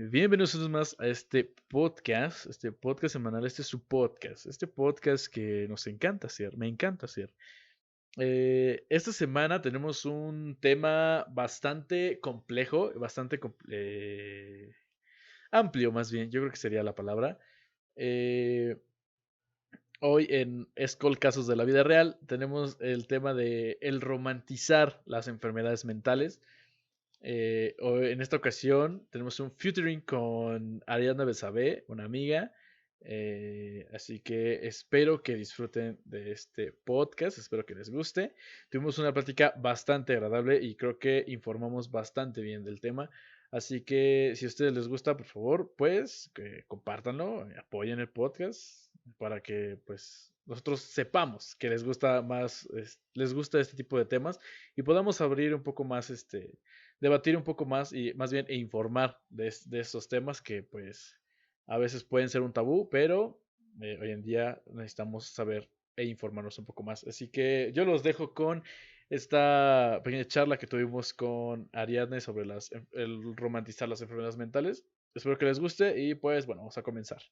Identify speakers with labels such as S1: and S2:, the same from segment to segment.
S1: Bienvenidos una vez más a este podcast semanal, este es su podcast, este podcast que nos encanta hacer, me encanta hacer. Esta semana tenemos un tema bastante complejo, amplio más bien, yo creo que sería la palabra. Eh, Hoy en Escol Casos de la Vida Real tenemos el tema de el romantizar las enfermedades mentales. En esta ocasión tenemos un featuring con Ariadna Betsabe, una amiga. Así que espero que disfruten de este podcast, espero que les guste. Tuvimos una plática bastante agradable y creo que informamos bastante bien del tema. Así que si a ustedes les gusta, por favor, pues que compártanlo, apoyen el podcast para que pues nosotros sepamos que les gusta más, les gusta este tipo de temas y podamos abrir un poco más debatir un poco más y más bien informar de estos temas que pues a veces pueden ser un tabú, pero hoy en día necesitamos saber e informarnos un poco más. Así que yo los dejo con esta pequeña charla que tuvimos con Ariadne sobre el romantizar las enfermedades mentales. Espero que les guste y pues bueno, vamos a comenzar.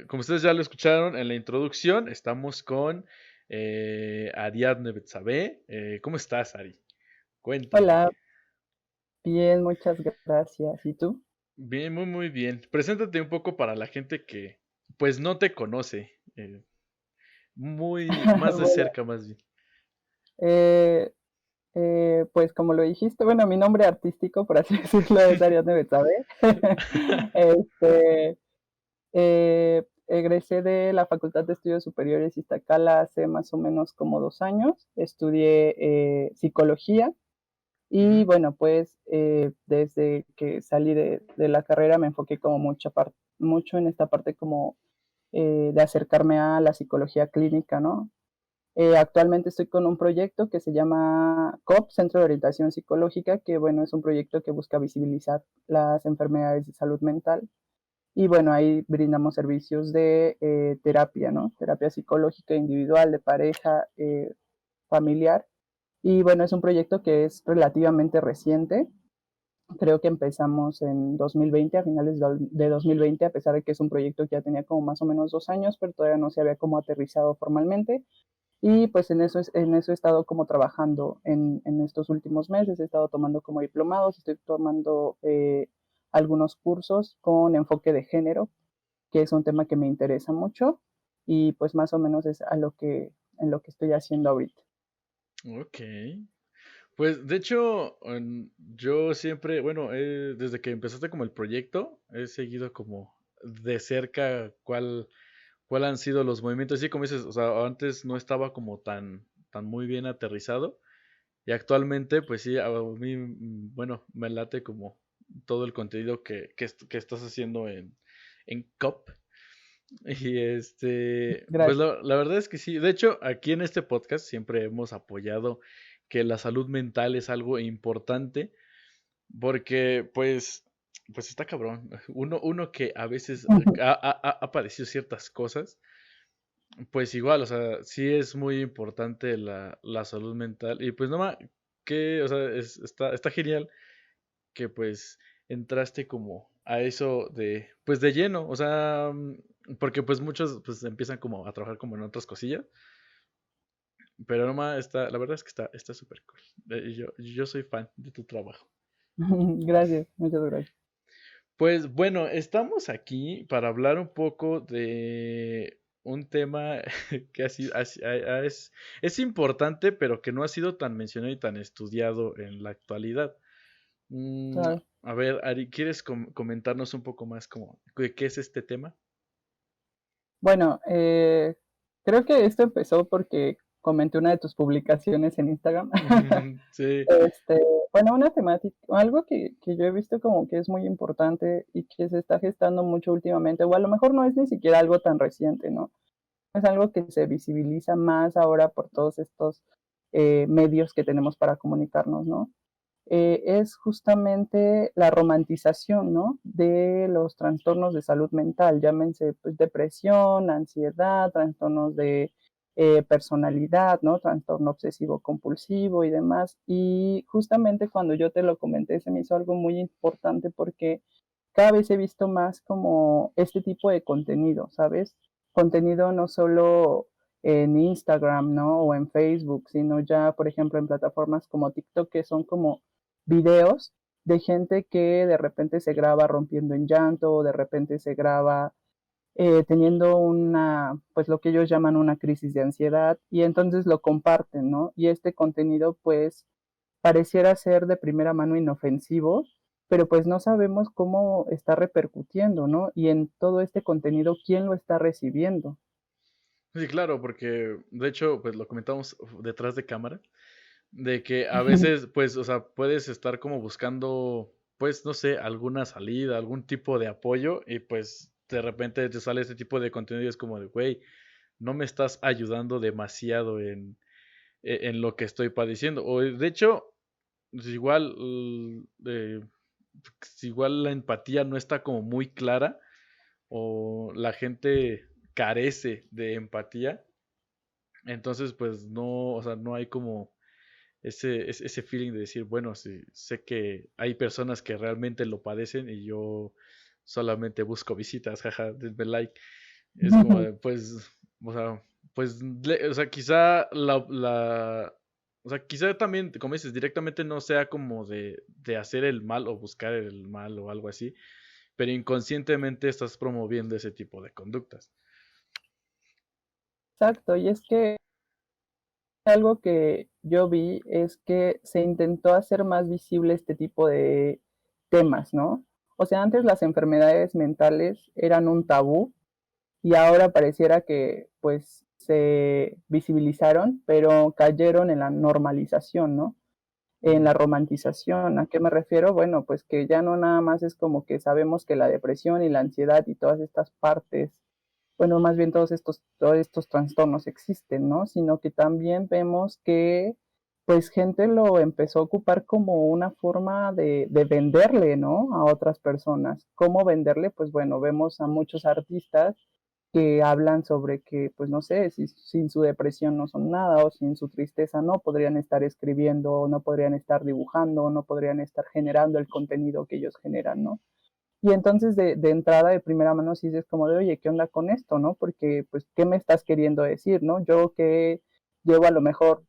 S1: Como ustedes ya lo escucharon en la introducción, estamos con Ariadne Betsabe. ¿Cómo estás, Ari? Cuéntame.
S2: Hola, bien, muchas gracias. ¿Y tú?
S1: Bien, muy, muy bien. Preséntate un poco para la gente que, pues, no te conoce. Más de
S2: Bueno,
S1: cerca, más bien.
S2: eh, pues como lo dijiste, bueno, mi nombre artístico, por así decirlo, es Ariadne Betsabe. Este, Egresé de la Facultad de Estudios Superiores Iztacala hace más o menos como 2 años. Estudié psicología y
S1: Ujú.
S2: bueno, pues desde que salí de la carrera me enfoqué como mucho en esta parte como de acercarme a la psicología clínica, ¿no? Actualmente estoy con un proyecto que se llama COP, Centro de Orientación Psicológica, que bueno, es un proyecto que busca visibilizar las enfermedades de salud mental. Y bueno, ahí brindamos servicios de terapia, ¿no? Terapia psicológica individual, de pareja, familiar. Y bueno, es un proyecto que es relativamente reciente. Creo que empezamos en 2020, a finales de 2020, a pesar de que es un proyecto que ya tenía como más o menos 2 años, pero todavía no se había como aterrizado formalmente. Y pues en eso he estado como trabajando en estos últimos meses, he estado tomando como diplomados, estoy tomando algunos cursos con enfoque de género, que es un tema que me interesa mucho y pues más o menos es en lo que estoy haciendo ahorita.
S1: Ok. Pues, de hecho, yo siempre, bueno, desde que empezaste como el proyecto, he seguido como de cerca cuál han sido los movimientos. Sí, como dices, o sea, antes no estaba como tan muy bien aterrizado. Y actualmente, pues sí, a mí, bueno, me late como todo el contenido que estás haciendo en COP. Y pues
S2: Gracias.
S1: la verdad es que sí. De hecho, aquí en este podcast siempre hemos apoyado que la salud mental es algo importante porque, pues está cabrón. Uno que a veces ha padecido ciertas cosas, pues igual, o sea, sí es muy importante la salud mental. Y pues nomás, o sea, está genial que pues entraste como a eso pues de lleno, o sea, porque pues muchos pues empiezan como a trabajar como en otras cosillas, pero nomás la verdad es que está súper cool. Yo soy fan de tu trabajo.
S2: Gracias, muchas gracias.
S1: Pues bueno, estamos aquí para hablar un poco de un tema que es importante, pero que no ha sido tan mencionado y tan estudiado en la actualidad. Mm,
S2: Claro.
S1: a ver, Ari, ¿quieres comentarnos un poco más como de qué es este tema?
S2: Bueno, creo que esto empezó porque comenté una de tus publicaciones en Instagram.
S1: Sí,
S2: Este, bueno, una temática, algo que yo he visto como que es muy importante y que se está gestando mucho últimamente, o a lo mejor no es ni siquiera algo tan reciente, ¿no? Es algo que se visibiliza más ahora por todos estos medios que tenemos para comunicarnos, ¿no? Es justamente la romantización, ¿no? De los trastornos de salud mental, llámense pues, depresión, ansiedad, trastornos de personalidad, ¿no? Trastorno obsesivo compulsivo y demás. Y justamente cuando yo te lo comenté, se me hizo algo muy importante porque cada vez he visto más como este tipo de contenido, ¿sabes? Contenido no solo en Instagram, ¿no? O en Facebook, sino ya, por ejemplo, en plataformas como TikTok, que son como videos de gente que de repente se graba rompiendo en llanto, o de repente se graba teniendo una, pues lo que ellos llaman una crisis de ansiedad, y entonces lo comparten, ¿no? Y este contenido, pues, pareciera ser de primera mano inofensivo, pero pues no sabemos cómo está repercutiendo, ¿no? Y en todo este contenido, ¿quién lo está recibiendo?
S1: sí, claro, porque de hecho, pues lo comentamos detrás de cámara, de que a veces, pues, o sea, puedes estar como buscando, pues, no sé, alguna salida, algún tipo de apoyo y pues de repente te sale este tipo de contenido y es como de, güey, no me estás ayudando demasiado en lo que estoy padeciendo. O de hecho, pues, igual, igual la empatía no está como muy clara o la gente carece de empatía. Entonces, pues no, o sea, no hay como ese feeling de decir, bueno, sí, sé que hay personas que realmente lo padecen y yo solamente busco visitas, jaja, denme like. Es como de, pues, o sea, pues, o sea, quizá o sea, quizá también, como dices, directamente no sea como de hacer el mal o buscar el mal o algo así, pero inconscientemente estás promoviendo ese tipo de conductas.
S2: Exacto, y es que algo que yo vi es que se intentó hacer más visible este tipo de temas, ¿no? O sea, antes las enfermedades mentales eran un tabú y ahora pareciera que pues se visibilizaron, pero cayeron en la normalización, ¿no? En
S1: Ujú.
S2: la romantización. ¿A qué me refiero? Bueno, pues que ya no nada más es como que sabemos que la depresión y la ansiedad y todas estas partes, bueno, más bien todos estos trastornos existen, ¿no? Sino que también vemos que pues gente lo empezó a ocupar como una forma de venderle, ¿no? A otras personas. ¿Cómo venderle? Pues bueno, vemos a muchos artistas que hablan sobre que, pues no sé, si sin su depresión no son nada o sin su tristeza no podrían estar escribiendo, o no podrían estar dibujando, o no podrían estar generando el contenido que ellos generan, ¿no? Y entonces de entrada, de primera mano, sí dices como de, oye, ¿qué onda con esto, no? Porque, pues, ¿qué me estás queriendo decir, no? Yo que llevo a lo mejor,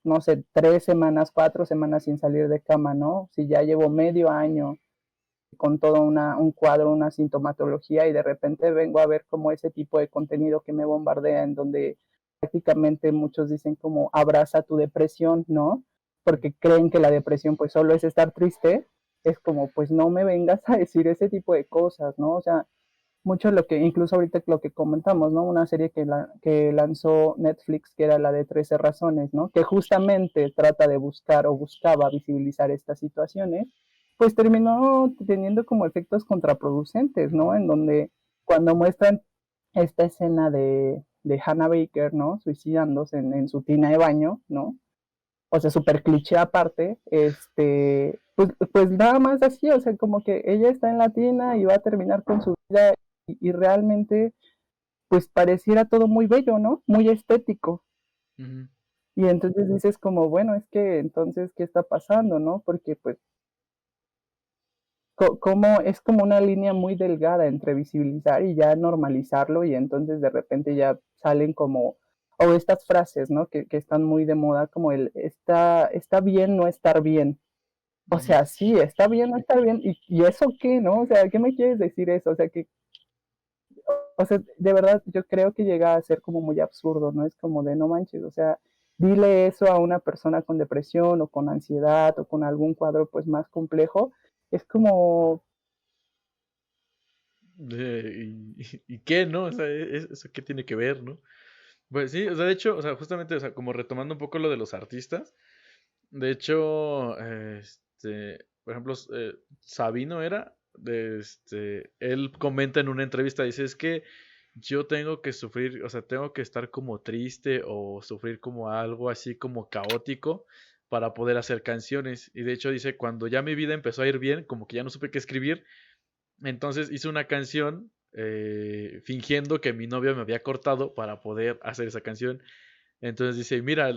S2: no sé, 3 semanas, 4 semanas sin salir de cama, ¿no? Si ya llevo medio año con todo un cuadro, una sintomatología y de repente vengo a ver como ese tipo de contenido que me bombardea en donde prácticamente muchos dicen como abraza tu depresión, ¿no? Porque creen que la depresión pues solo es estar triste, es como pues no me vengas a decir ese tipo de cosas, ¿no? O sea, mucho lo que, incluso ahorita lo que comentamos, ¿no? Una serie que lanzó Netflix, que era la de 13 razones, ¿no? Que justamente trata de buscar o buscaba visibilizar estas situaciones, pues terminó teniendo como efectos contraproducentes, ¿no? En donde cuando muestran esta escena de Hannah Baker, ¿no? Suicidándose en su tina de baño, ¿no? O sea, súper cliché aparte, pues nada más así, o sea, como que ella está en la tina y va a terminar con su vida y realmente, pues pareciera todo muy bello, ¿no? Muy estético.
S1: Ujú.
S2: Y entonces dices como, bueno, es que entonces, ¿qué está pasando, no? Porque pues, como es como una línea muy delgada entre visibilizar y ya normalizarlo y entonces de repente ya salen como, o estas frases, ¿no? Que están muy de moda, como está bien no estar bien. O
S1: Ujú.
S2: sea, sí, está bien no estar bien. ¿Y eso qué, no? O sea, ¿qué me quieres decir eso? O sea, o sea, de verdad, yo creo que llega a ser como muy absurdo, ¿no? Es como de no manches, o sea, dile eso a una persona con depresión o con ansiedad o con algún cuadro pues más complejo. Es como,
S1: ¿Y qué, no? O sea, ¿eso qué tiene que ver, no? Pues sí, o sea, de hecho, o sea, justamente, o sea, como retomando un poco lo de los artistas, de hecho, por ejemplo, Sabino era, él comenta en una entrevista, dice, es que yo tengo que sufrir, o sea, tengo que estar como triste o sufrir como algo así como caótico para poder hacer canciones. Y de hecho dice, cuando ya mi vida empezó a ir bien, como que ya no supe qué escribir, entonces hice una canción fingiendo que mi novio me había cortado para poder hacer esa canción. Entonces dice, mira,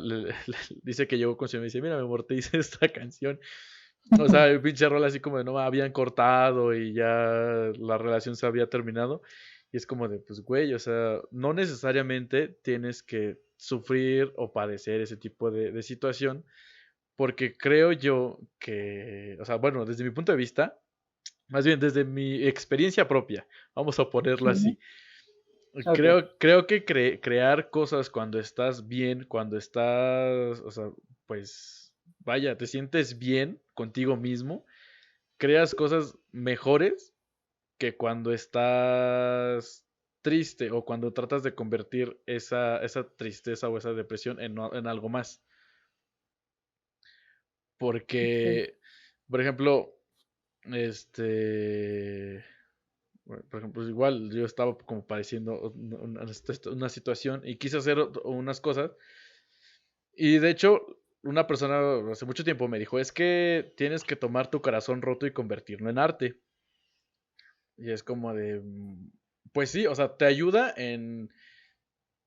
S1: dice que llegó con su y me dice, mira, mi amor, te hice esta canción. O sea, el pinche rol así como de no me habían cortado y ya la relación se había terminado. Y es como de, pues, güey, o sea, no necesariamente tienes que sufrir o padecer ese tipo de situación, porque creo yo que, o sea, bueno, desde mi punto de vista, más bien desde mi experiencia propia, vamos a ponerlo
S2: Ujú.
S1: así.
S2: Ok,
S1: Creo que crear cosas cuando estás bien, cuando estás, o sea, pues, vaya, te sientes bien contigo mismo, creas cosas mejores que cuando estás triste o cuando tratas de convertir esa tristeza o esa depresión en algo más.
S2: ok.
S1: Porque, por ejemplo, este, bueno, por ejemplo, igual yo estaba como padeciendo una situación y quise hacer unas cosas. Y de hecho, una persona hace mucho tiempo me dijo, es que tienes que tomar tu corazón roto y convertirlo en arte. Y es como de, pues sí, o sea, te ayuda en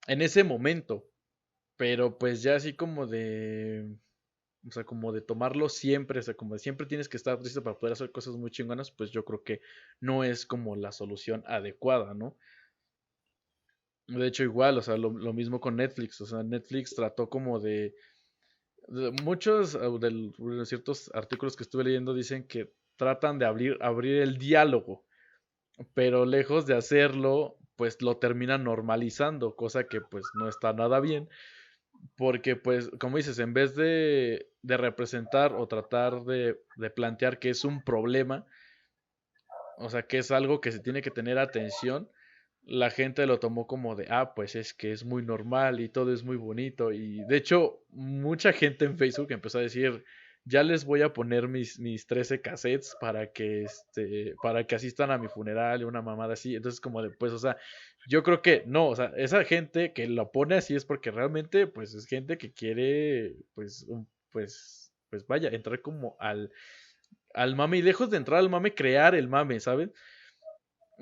S1: ese momento, pero pues ya así como de, o sea, como de tomarlo siempre, o sea, como de siempre tienes que estar triste para poder hacer cosas muy chingonas, pues yo creo que no es como la solución adecuada, ¿no? De hecho, igual, o sea, lo mismo con Netflix, o sea, Netflix trató como de muchos de ciertos artículos que estuve leyendo dicen que tratan de abrir el diálogo, pero lejos de hacerlo, pues lo terminan normalizando, cosa que pues no está nada bien, porque pues, como dices, en vez de representar o tratar de plantear que es un problema, o sea, que es algo que se tiene que tener atención, la gente lo tomó como de, ah, pues es que es muy normal y todo es muy bonito. Y de hecho, mucha gente en Facebook empezó a decir, ya les voy a poner mis 13 cassettes para que asistan a mi funeral y una mamada así. Entonces, como de, pues, o sea, yo creo que no, o sea, esa gente que lo pone así es porque realmente, pues, es gente que quiere, pues, pues vaya, entrar como al mame y lejos de entrar al mame, crear el mame, ¿sabes?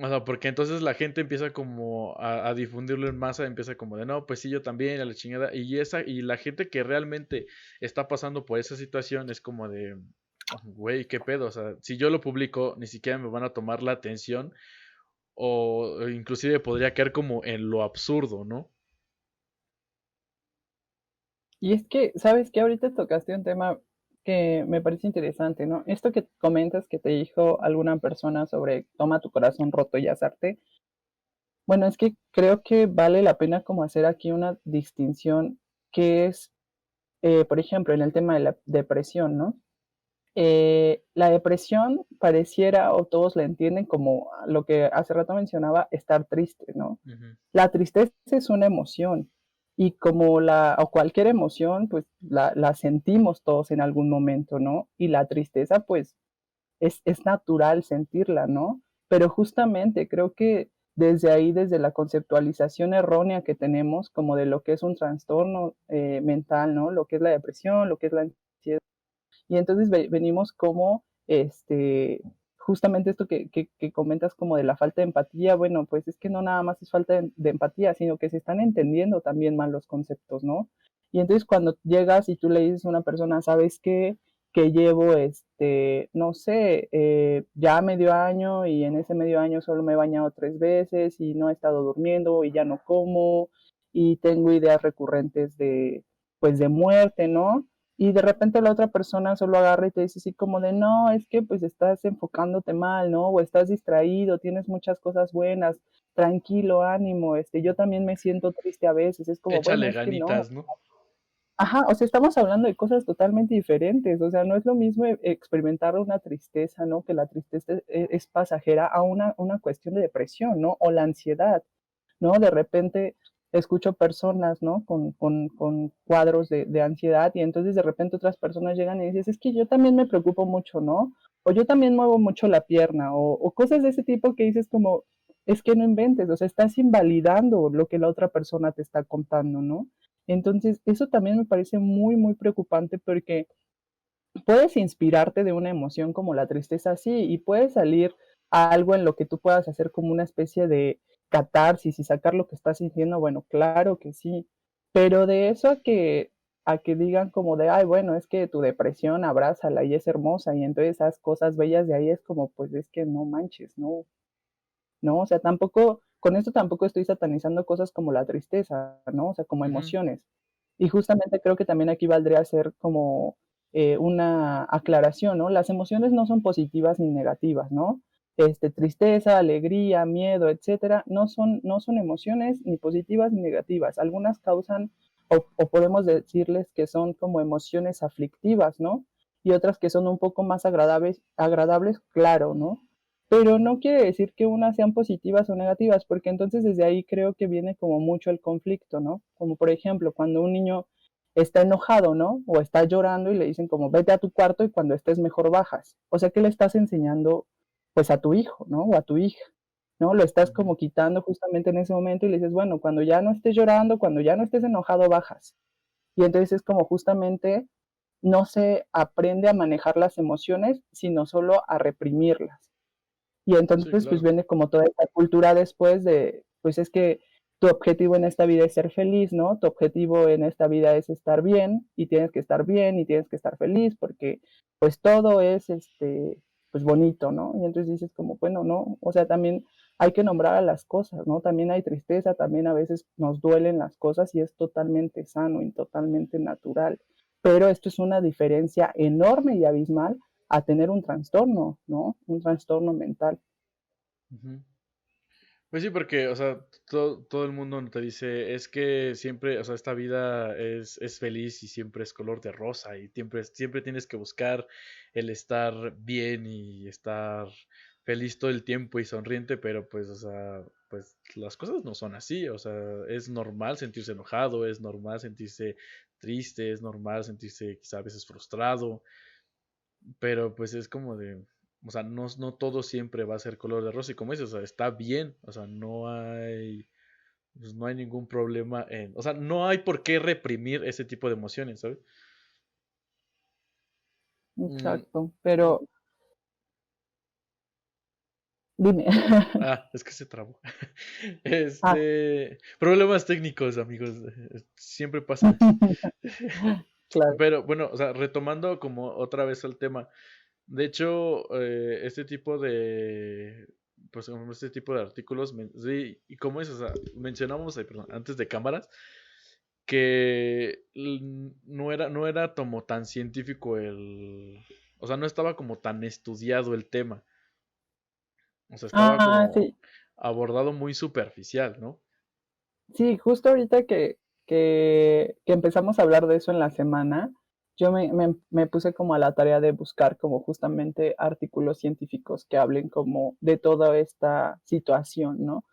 S1: O sea, porque entonces la gente empieza como a difundirlo en masa, empieza como de no, pues sí, yo también, a la chingada. Y la gente que realmente está pasando por esa situación es como de, güey, qué pedo. O sea, si yo lo publico, ni siquiera me van a tomar la atención, o inclusive podría caer como en lo absurdo, ¿no?
S2: Y es que, ¿sabes qué? Ahorita tocaste un tema que me parece interesante, ¿no? Esto que comentas que te dijo alguna persona sobre toma tu corazón roto y hacerte. Bueno, es que creo que vale la pena como hacer aquí una distinción que es, por ejemplo, en el tema de la depresión, ¿no? La depresión pareciera, o todos la entienden como lo que hace rato mencionaba, estar triste, ¿no?
S1: Ujú.
S2: La tristeza es una emoción y como o cualquier emoción, pues la sentimos todos en algún momento, ¿no? Y la tristeza, pues es natural sentirla, ¿no? Pero justamente creo que desde ahí, desde la conceptualización errónea que tenemos como de lo que es un trastorno mental, ¿no? Lo que es la depresión, lo que es la ansiedad. Y entonces venimos como, justamente esto que comentas como de la falta de empatía, bueno, pues es que no nada más es falta de empatía, sino que se están entendiendo también mal los conceptos, ¿no? Y entonces cuando llegas y tú le dices a una persona, ¿sabes qué? Que llevo, no sé, ya medio año y en ese medio año solo me he bañado 3 veces y no he estado durmiendo y ya no como y tengo ideas recurrentes pues de muerte, ¿no? Y de repente la otra persona solo agarra y te dice así como de, no, es que pues estás enfocándote mal, ¿no? O estás distraído, tienes muchas cosas buenas, tranquilo, ánimo, yo también me siento triste a veces, es como, bueno,
S1: Échale
S2: es que no.
S1: ganitas, ¿no?
S2: Ajá, o sea, estamos hablando de cosas totalmente diferentes, o sea, no es lo mismo experimentar una tristeza, ¿no? Que la tristeza es pasajera a una cuestión de depresión, ¿no? O la ansiedad, ¿no? De repente escucho personas, ¿no? Con cuadros de ansiedad y entonces de repente otras personas llegan y dices, es que yo también me preocupo mucho, ¿no? O yo también muevo mucho la pierna o cosas de ese tipo que dices como, es que no inventes, o sea, estás invalidando lo que la otra persona te está contando, ¿no? Entonces, eso también me parece muy, muy preocupante porque puedes inspirarte de una emoción como la tristeza, sí, y puede salir a algo en lo que tú puedas hacer como una especie de catarsis y sacar lo que estás sintiendo, bueno, claro que sí, pero de eso a que digan como de, ay, bueno, es que tu depresión, abrázala y es hermosa, y entonces esas cosas bellas de ahí es como, pues es que no manches, no, no, o sea, tampoco, con esto tampoco estoy satanizando cosas como la tristeza, ¿no? O sea, como
S1: Ujú.
S2: emociones. Y justamente creo que también aquí valdría hacer como una aclaración, ¿no? Las emociones no son positivas ni negativas, ¿no? Tristeza, alegría, miedo, etcétera, no son emociones ni positivas ni negativas. Algunas causan, o podemos decirles que son como emociones aflictivas, ¿no? Y otras que son un poco más agradables, claro, ¿no? Pero no quiere decir que unas sean positivas o negativas, porque entonces desde ahí creo que viene como mucho el conflicto, ¿no? Como por ejemplo, cuando un niño está enojado, ¿no? O está llorando y le dicen como vete a tu cuarto y cuando estés mejor bajas. O sea, ¿qué le estás enseñando pues a tu hijo, ¿no? O a tu hija, ¿no? Lo estás
S1: Ujú.
S2: como quitando justamente en ese momento y le dices, bueno, cuando ya no estés llorando, cuando ya no estés enojado, bajas. Y entonces es como justamente no se aprende a manejar las emociones, sino solo a reprimirlas. Y
S1: Sí,
S2: entonces, pues
S1: claro.
S2: viene como toda esta cultura después de, pues es que tu objetivo en esta vida es ser feliz, ¿no? Tu objetivo en esta vida es estar bien y tienes que estar bien y tienes que estar feliz porque pues todo es, pues bonito, ¿no? Y entonces dices como, bueno, no, o sea, también hay que nombrar a las cosas, ¿no? También hay tristeza, también a veces nos duelen las cosas y es totalmente sano y totalmente natural. Pero esto es una diferencia enorme y abismal a tener un trastorno, ¿no? Un trastorno mental.
S1: Ujú. Pues sí, porque, o sea, todo el mundo te dice, es que siempre, o sea, esta vida es feliz y siempre es color de rosa y siempre tienes que buscar el estar bien y estar feliz todo el tiempo y sonriente, pero pues, o sea, pues las cosas no son así, o sea, es normal sentirse enojado, es normal sentirse triste, es normal sentirse quizá a veces frustrado, pero pues es como de, o sea, no todo siempre va a ser color de rosa y como dices, o sea, está bien, o sea, pues, no hay ningún problema o sea, no hay por qué reprimir ese tipo de emociones, ¿sabes? Mm,
S2: Exacto, pero dime.
S1: es que se trabó.
S2: Ah,
S1: Problemas técnicos, amigos, siempre pasan.
S2: claro.
S1: Pero bueno, o sea, retomando como otra vez el tema, de hecho, este tipo de, pues, como este tipo de artículos, sí, y como es, o sea, mencionamos, perdón, antes de cámaras, que no era como tan científico o sea, no estaba como tan estudiado el tema, o sea, estaba
S2: Ah,
S1: como
S2: sí.
S1: abordado muy superficial, ¿no?
S2: Sí, justo ahorita que empezamos a hablar de eso en la semana, yo me puse como a la tarea de buscar como justamente artículos científicos que hablen como de toda esta situación, ¿no?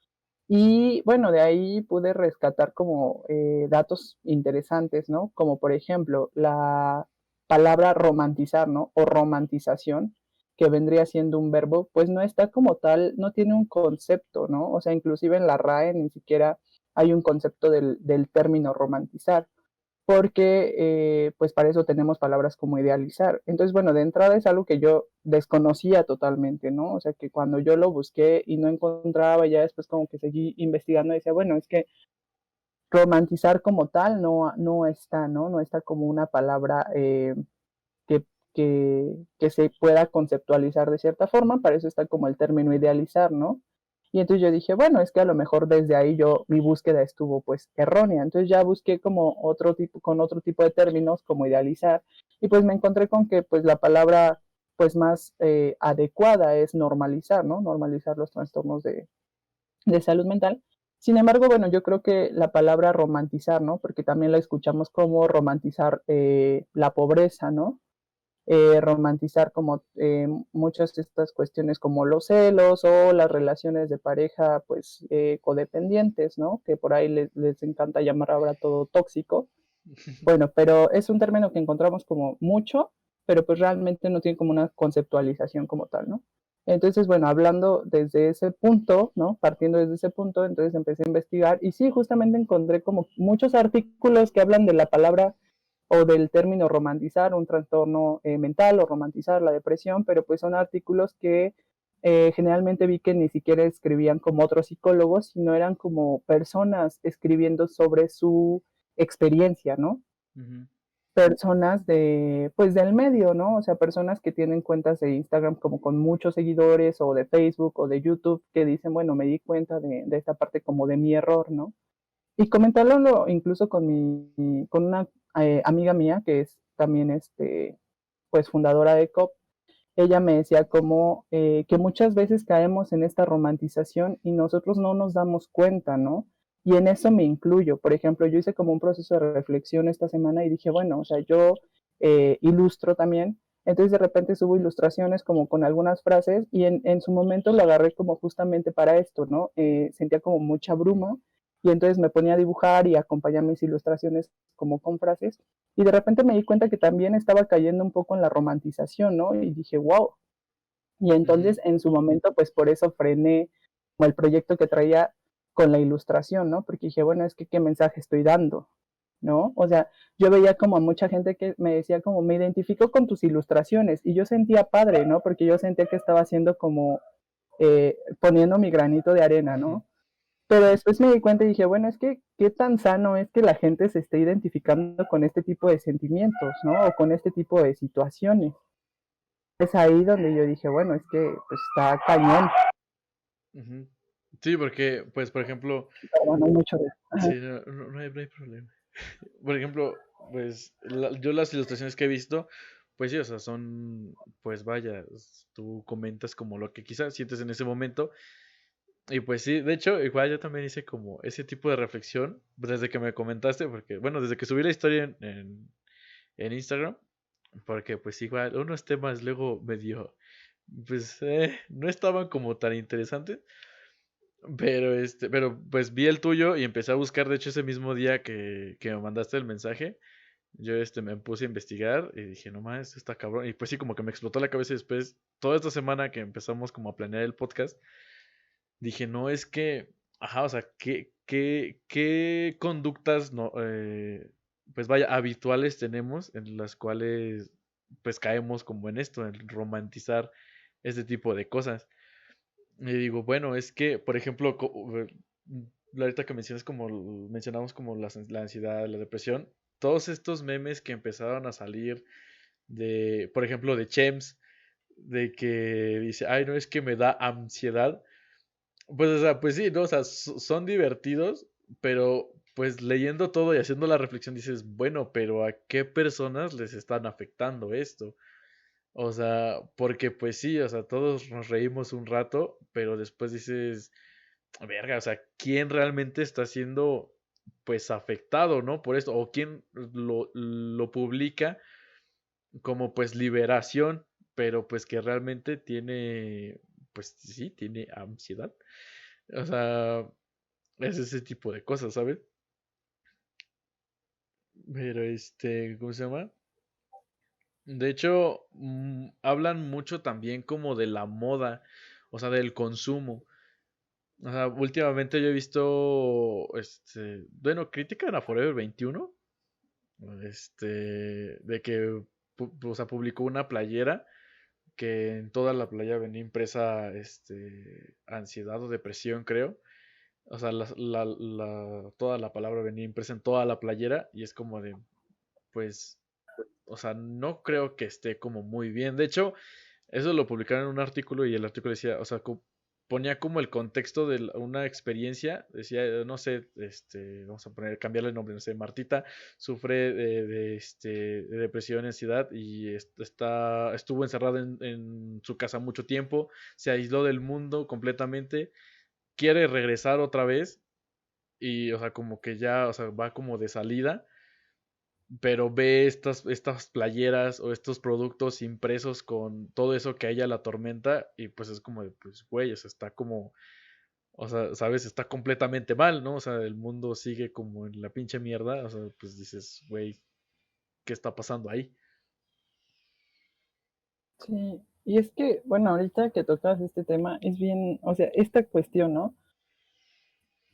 S2: Y bueno, de ahí pude rescatar como datos interesantes, ¿no? Como por ejemplo la palabra romantizar, ¿no? O romantización, que vendría siendo un verbo, pues no está como tal, no tiene un concepto, ¿no? O sea, inclusive en la RAE ni siquiera hay un concepto del término romantizar porque pues para eso tenemos palabras como idealizar. Entonces, bueno, de entrada es algo que yo desconocía totalmente, ¿no? O sea, que cuando yo lo busqué y no encontraba, ya después como que seguí investigando y decía, bueno, es que romantizar como tal no está, ¿no? No está como una palabra que, que se pueda conceptualizar de cierta forma, para eso está como el término idealizar, ¿no? Y entonces yo dije, bueno, es que a lo mejor desde ahí mi búsqueda estuvo pues errónea. Entonces ya busqué como con otro tipo de términos como idealizar y pues me encontré con que pues la palabra pues más adecuada es normalizar, ¿no? Normalizar los trastornos de salud mental. Sin embargo, bueno, yo creo que la palabra romantizar, ¿no? Porque también la escuchamos como romantizar la pobreza, ¿no? romantizar como muchas de estas cuestiones como los celos o las relaciones de pareja pues codependientes, ¿no? Que por ahí les encanta llamar ahora todo tóxico. Bueno, pero es un término que encontramos como mucho, pero pues realmente no tiene como una conceptualización como tal, ¿no? Entonces, bueno, hablando desde ese punto, ¿no? Partiendo desde ese punto, entonces empecé a investigar y sí, justamente encontré como muchos artículos que hablan de la palabra o del término romantizar un trastorno mental o romantizar la depresión, pero pues son artículos que generalmente vi que ni siquiera escribían como otros psicólogos, sino eran como personas escribiendo sobre su experiencia, ¿no?
S1: Ujú.
S2: Personas de, pues del medio, ¿no? O sea, personas que tienen cuentas de Instagram como con muchos seguidores o de Facebook o de YouTube que dicen, bueno, me di cuenta de esta parte como de mi error, ¿no? Y comentarlo incluso con con una amiga mía que es también pues fundadora de COP. Ella me decía como que muchas veces caemos en esta romantización y nosotros no nos damos cuenta, ¿no? Y en eso me incluyo. Por ejemplo, yo hice como un proceso de reflexión esta semana y dije, bueno, o sea, yo ilustro también. Entonces de repente subo ilustraciones como con algunas frases y en su momento lo agarré como justamente para esto, ¿no? Sentía como mucha bruma y entonces me ponía a dibujar y a acompañar mis ilustraciones como con frases y de repente me di cuenta que también estaba cayendo un poco en la romantización, ¿no? Y dije, wow. Y
S1: Ujú.
S2: entonces en su momento, pues por eso frené como el proyecto que traía con la ilustración, ¿no? Porque dije, bueno, es que qué mensaje estoy dando, ¿no? O sea, yo veía como a mucha gente que me decía como, me identifico con tus ilustraciones y yo sentía padre, ¿no? Porque yo sentía que estaba haciendo como poniendo mi granito de arena,
S1: Ujú.
S2: ¿no? Pero después me di cuenta y dije, bueno, es que qué tan sano es que la gente se esté identificando con este tipo de sentimientos, ¿no? O con este tipo de situaciones. Es ahí donde yo dije, bueno, es que pues, está cañón,
S1: Ujú. Sí, porque, pues, por ejemplo,
S2: pero no hay mucho de... Ajá.
S1: sí, no hay problema. Por ejemplo, pues, yo las ilustraciones que he visto, pues sí, o sea, son, pues vaya, tú comentas como lo que quizás sientes en ese momento. Y pues sí, de hecho, igual yo también hice como ese tipo de reflexión desde que me comentaste, porque, bueno, desde que subí la historia en Instagram, porque pues igual unos temas luego medio, pues no estaban como tan interesantes, pero pues vi el tuyo y empecé a buscar, de hecho ese mismo día que me mandaste el mensaje, yo me puse a investigar y dije, no más, esto está cabrón, y pues sí, como que me explotó la cabeza y después, toda esta semana que empezamos como a planear el podcast, dije, no, es que, ajá, o sea, qué conductas no, pues vaya, habituales tenemos en las cuales pues caemos como en esto, en romantizar este tipo de cosas? Y digo, bueno, es que, por ejemplo, ahorita que mencionas como, mencionamos como la ansiedad, la depresión, todos estos memes que empezaron a salir de, por ejemplo, de Chems, de que dice, ay, no, es que me da ansiedad. Pues, o sea, pues sí, ¿no? O sea, son divertidos, pero pues leyendo todo y haciendo la reflexión dices, bueno, pero ¿a qué personas les están afectando esto? O sea, porque pues sí, o sea, todos nos reímos un rato, pero después dices, verga, o sea, ¿quién realmente está siendo pues afectado, ¿no? Por esto, o quién lo publica como pues liberación, pero pues que realmente tiene, pues sí, tiene ansiedad. O sea, es ese tipo de cosas, ¿sabes? Pero ¿cómo se llama? De hecho, hablan mucho también como de la moda, o sea, del consumo. O sea, últimamente yo he visto, bueno, critican a Forever 21, de que, o sea, publicó una playera que en toda la playa venía impresa, ansiedad o depresión, creo. O sea, toda la palabra venía impresa en toda la playera y es como de, pues, o sea, no creo que esté como muy bien. De hecho, eso lo publicaron en un artículo y el artículo decía, o sea, ponía como el contexto de una experiencia, decía, no sé, vamos a poner, cambiarle el nombre, no sé, Martita sufre de depresión, ansiedad y estuvo encerrada en su casa mucho tiempo, se aisló del mundo completamente, quiere regresar otra vez y, o sea, como que ya, o sea, va como de salida pero ve estas playeras o estos productos impresos con todo eso que a ella la atormenta y pues es como de, pues, güey, o sea, está como, o sea, sabes, está completamente mal, ¿no? O sea, el mundo sigue como en la pinche mierda, o sea, pues dices, güey, ¿qué está pasando ahí?
S2: Sí, y es que, bueno, ahorita que tocas este tema, es bien, o sea, esta cuestión, ¿no?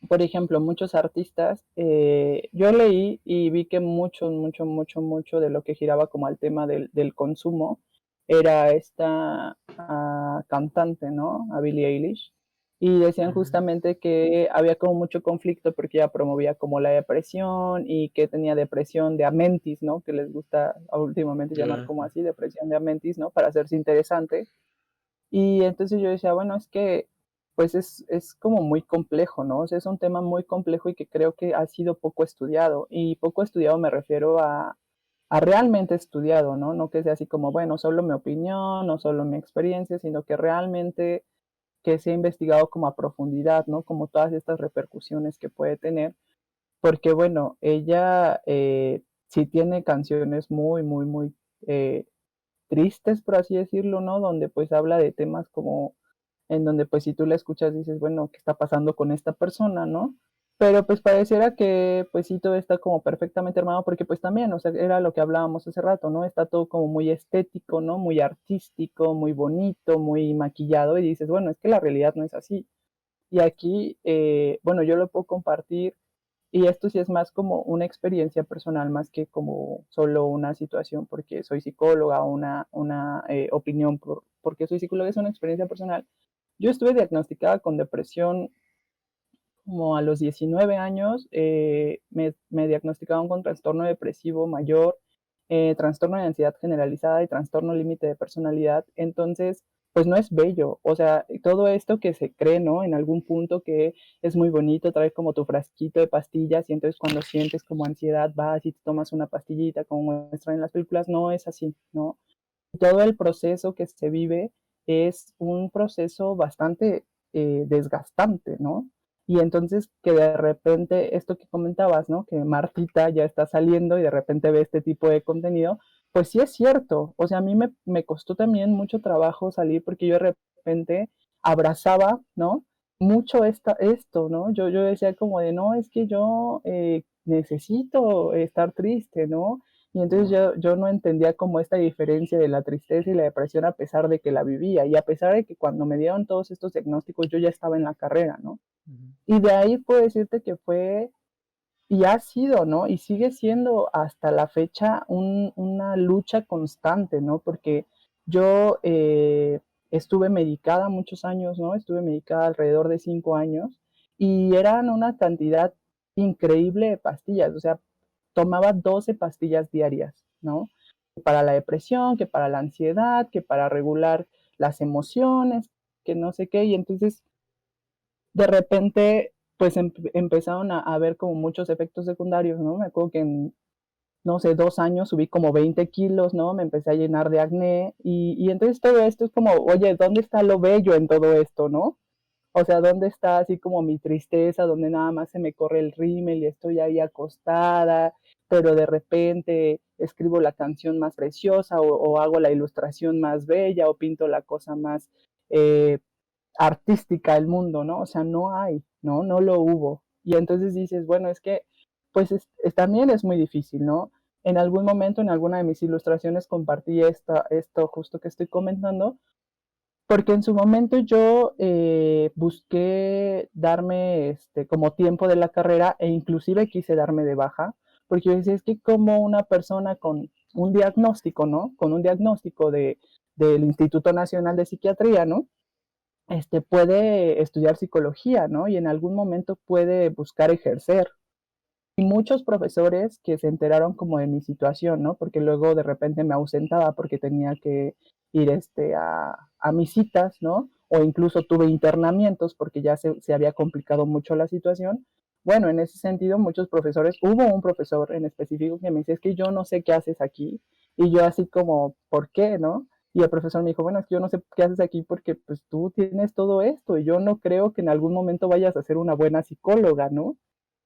S2: Por ejemplo, muchos artistas, yo leí y vi que mucho de lo que giraba como al tema del consumo era esta cantante, ¿no? A Billie Eilish. Y decían
S1: Ujú.
S2: justamente que había como mucho conflicto porque ella promovía como la depresión y que tenía depresión de Amentis, ¿no? Que les gusta últimamente llamar
S1: Ya,
S2: como así, depresión de Amentis, ¿no? Para hacerse interesante. Y entonces yo decía, bueno, es que pues es como muy complejo, ¿no? O sea, es un tema muy complejo y que creo que ha sido poco estudiado. Y poco estudiado me refiero a realmente estudiado, ¿no? No que sea así como, bueno, solo mi opinión o solo mi experiencia, sino que realmente que se ha investigado como a profundidad, ¿no? Como todas estas repercusiones que puede tener. Porque, bueno, ella sí tiene canciones muy eh, tristes, por así decirlo, ¿no? Donde pues habla de temas como en donde pues si tú la escuchas dices, bueno, ¿qué está pasando con esta persona, no? Pero pues pareciera que pues sí todo está como perfectamente armado porque pues también, o sea, era lo que hablábamos hace rato, ¿no? Está todo como muy estético, ¿no? Muy artístico, muy bonito, muy maquillado y dices, bueno, es que la realidad no es así. Y aquí, bueno, yo lo puedo compartir y esto sí es más como una experiencia personal, más que como solo una situación, porque soy psicóloga, una opinión, porque soy psicóloga, es una experiencia personal. Yo estuve diagnosticada con depresión como a los 19 años, me diagnosticaron con trastorno depresivo mayor, trastorno de ansiedad generalizada y trastorno límite de personalidad. Entonces, pues no es bello. O sea, todo esto que se cree, ¿no? En algún punto que es muy bonito, traes como tu frasquito de pastillas y entonces cuando sientes como ansiedad vas y te tomas una pastillita como muestran en las películas, no es así, ¿no? Todo el proceso que se vive es un proceso bastante desgastante, ¿no? Y entonces que de repente esto que comentabas, ¿no? Que Martita ya está saliendo y de repente ve este tipo de contenido, pues sí es cierto. O sea, a mí me costó también mucho trabajo salir porque yo de repente abrazaba, ¿no? Mucho esto, ¿no? Yo decía como de, no, es que yo necesito estar triste, ¿no? Y entonces yo no entendía como esta diferencia de la tristeza y la depresión a pesar de que la vivía y a pesar de que cuando me dieron todos estos diagnósticos yo ya estaba en la carrera, ¿no?
S1: ujú.
S2: Y de ahí puedo decirte que fue y ha sido, ¿no? Y sigue siendo hasta la fecha una lucha constante, ¿no? Porque yo estuve medicada muchos años, ¿no? Estuve medicada alrededor de 5 años y eran una cantidad increíble de pastillas, o sea, tomaba 12 pastillas diarias, ¿no? Para la depresión, que para la ansiedad, que para regular las emociones, que no sé qué, y entonces de repente, pues empezaron a ver como muchos efectos secundarios, ¿no? Me acuerdo que en, no sé, 2 años subí como 20 kilos, ¿no? Me empecé a llenar de acné y entonces todo esto es como, oye, ¿dónde está lo bello en todo esto, no? O sea, ¿dónde está así como mi tristeza, donde nada más se me corre el rímel y estoy ahí acostada, pero de repente escribo la canción más preciosa o hago la ilustración más bella o pinto la cosa más eh, artística del mundo, ¿no? O sea, no hay, ¿no? No lo hubo. Y entonces dices, bueno, es que, pues también es muy difícil, ¿no? En algún momento, en alguna de mis ilustraciones, compartí esto justo que estoy comentando, porque en su momento yo busqué darme como tiempo de la carrera e inclusive quise darme de baja, porque yo decía, es que como una persona con un diagnóstico, ¿no? Con un diagnóstico del Instituto Nacional de Psiquiatría, ¿no? Puede estudiar psicología, ¿no? Y en algún momento puede buscar ejercer. Y muchos profesores que se enteraron como de mi situación, ¿no? Porque luego de repente me ausentaba porque tenía que ir a mis citas, ¿no? O incluso tuve internamientos porque ya se había complicado mucho la situación. Bueno, en ese sentido, muchos profesores, hubo un profesor en específico que me dice, es que yo no sé qué haces aquí. Y yo así como, ¿por qué, no? Y el profesor me dijo, bueno, es que yo no sé qué haces aquí porque pues tú tienes todo esto y yo no creo que en algún momento vayas a ser una buena psicóloga, ¿no?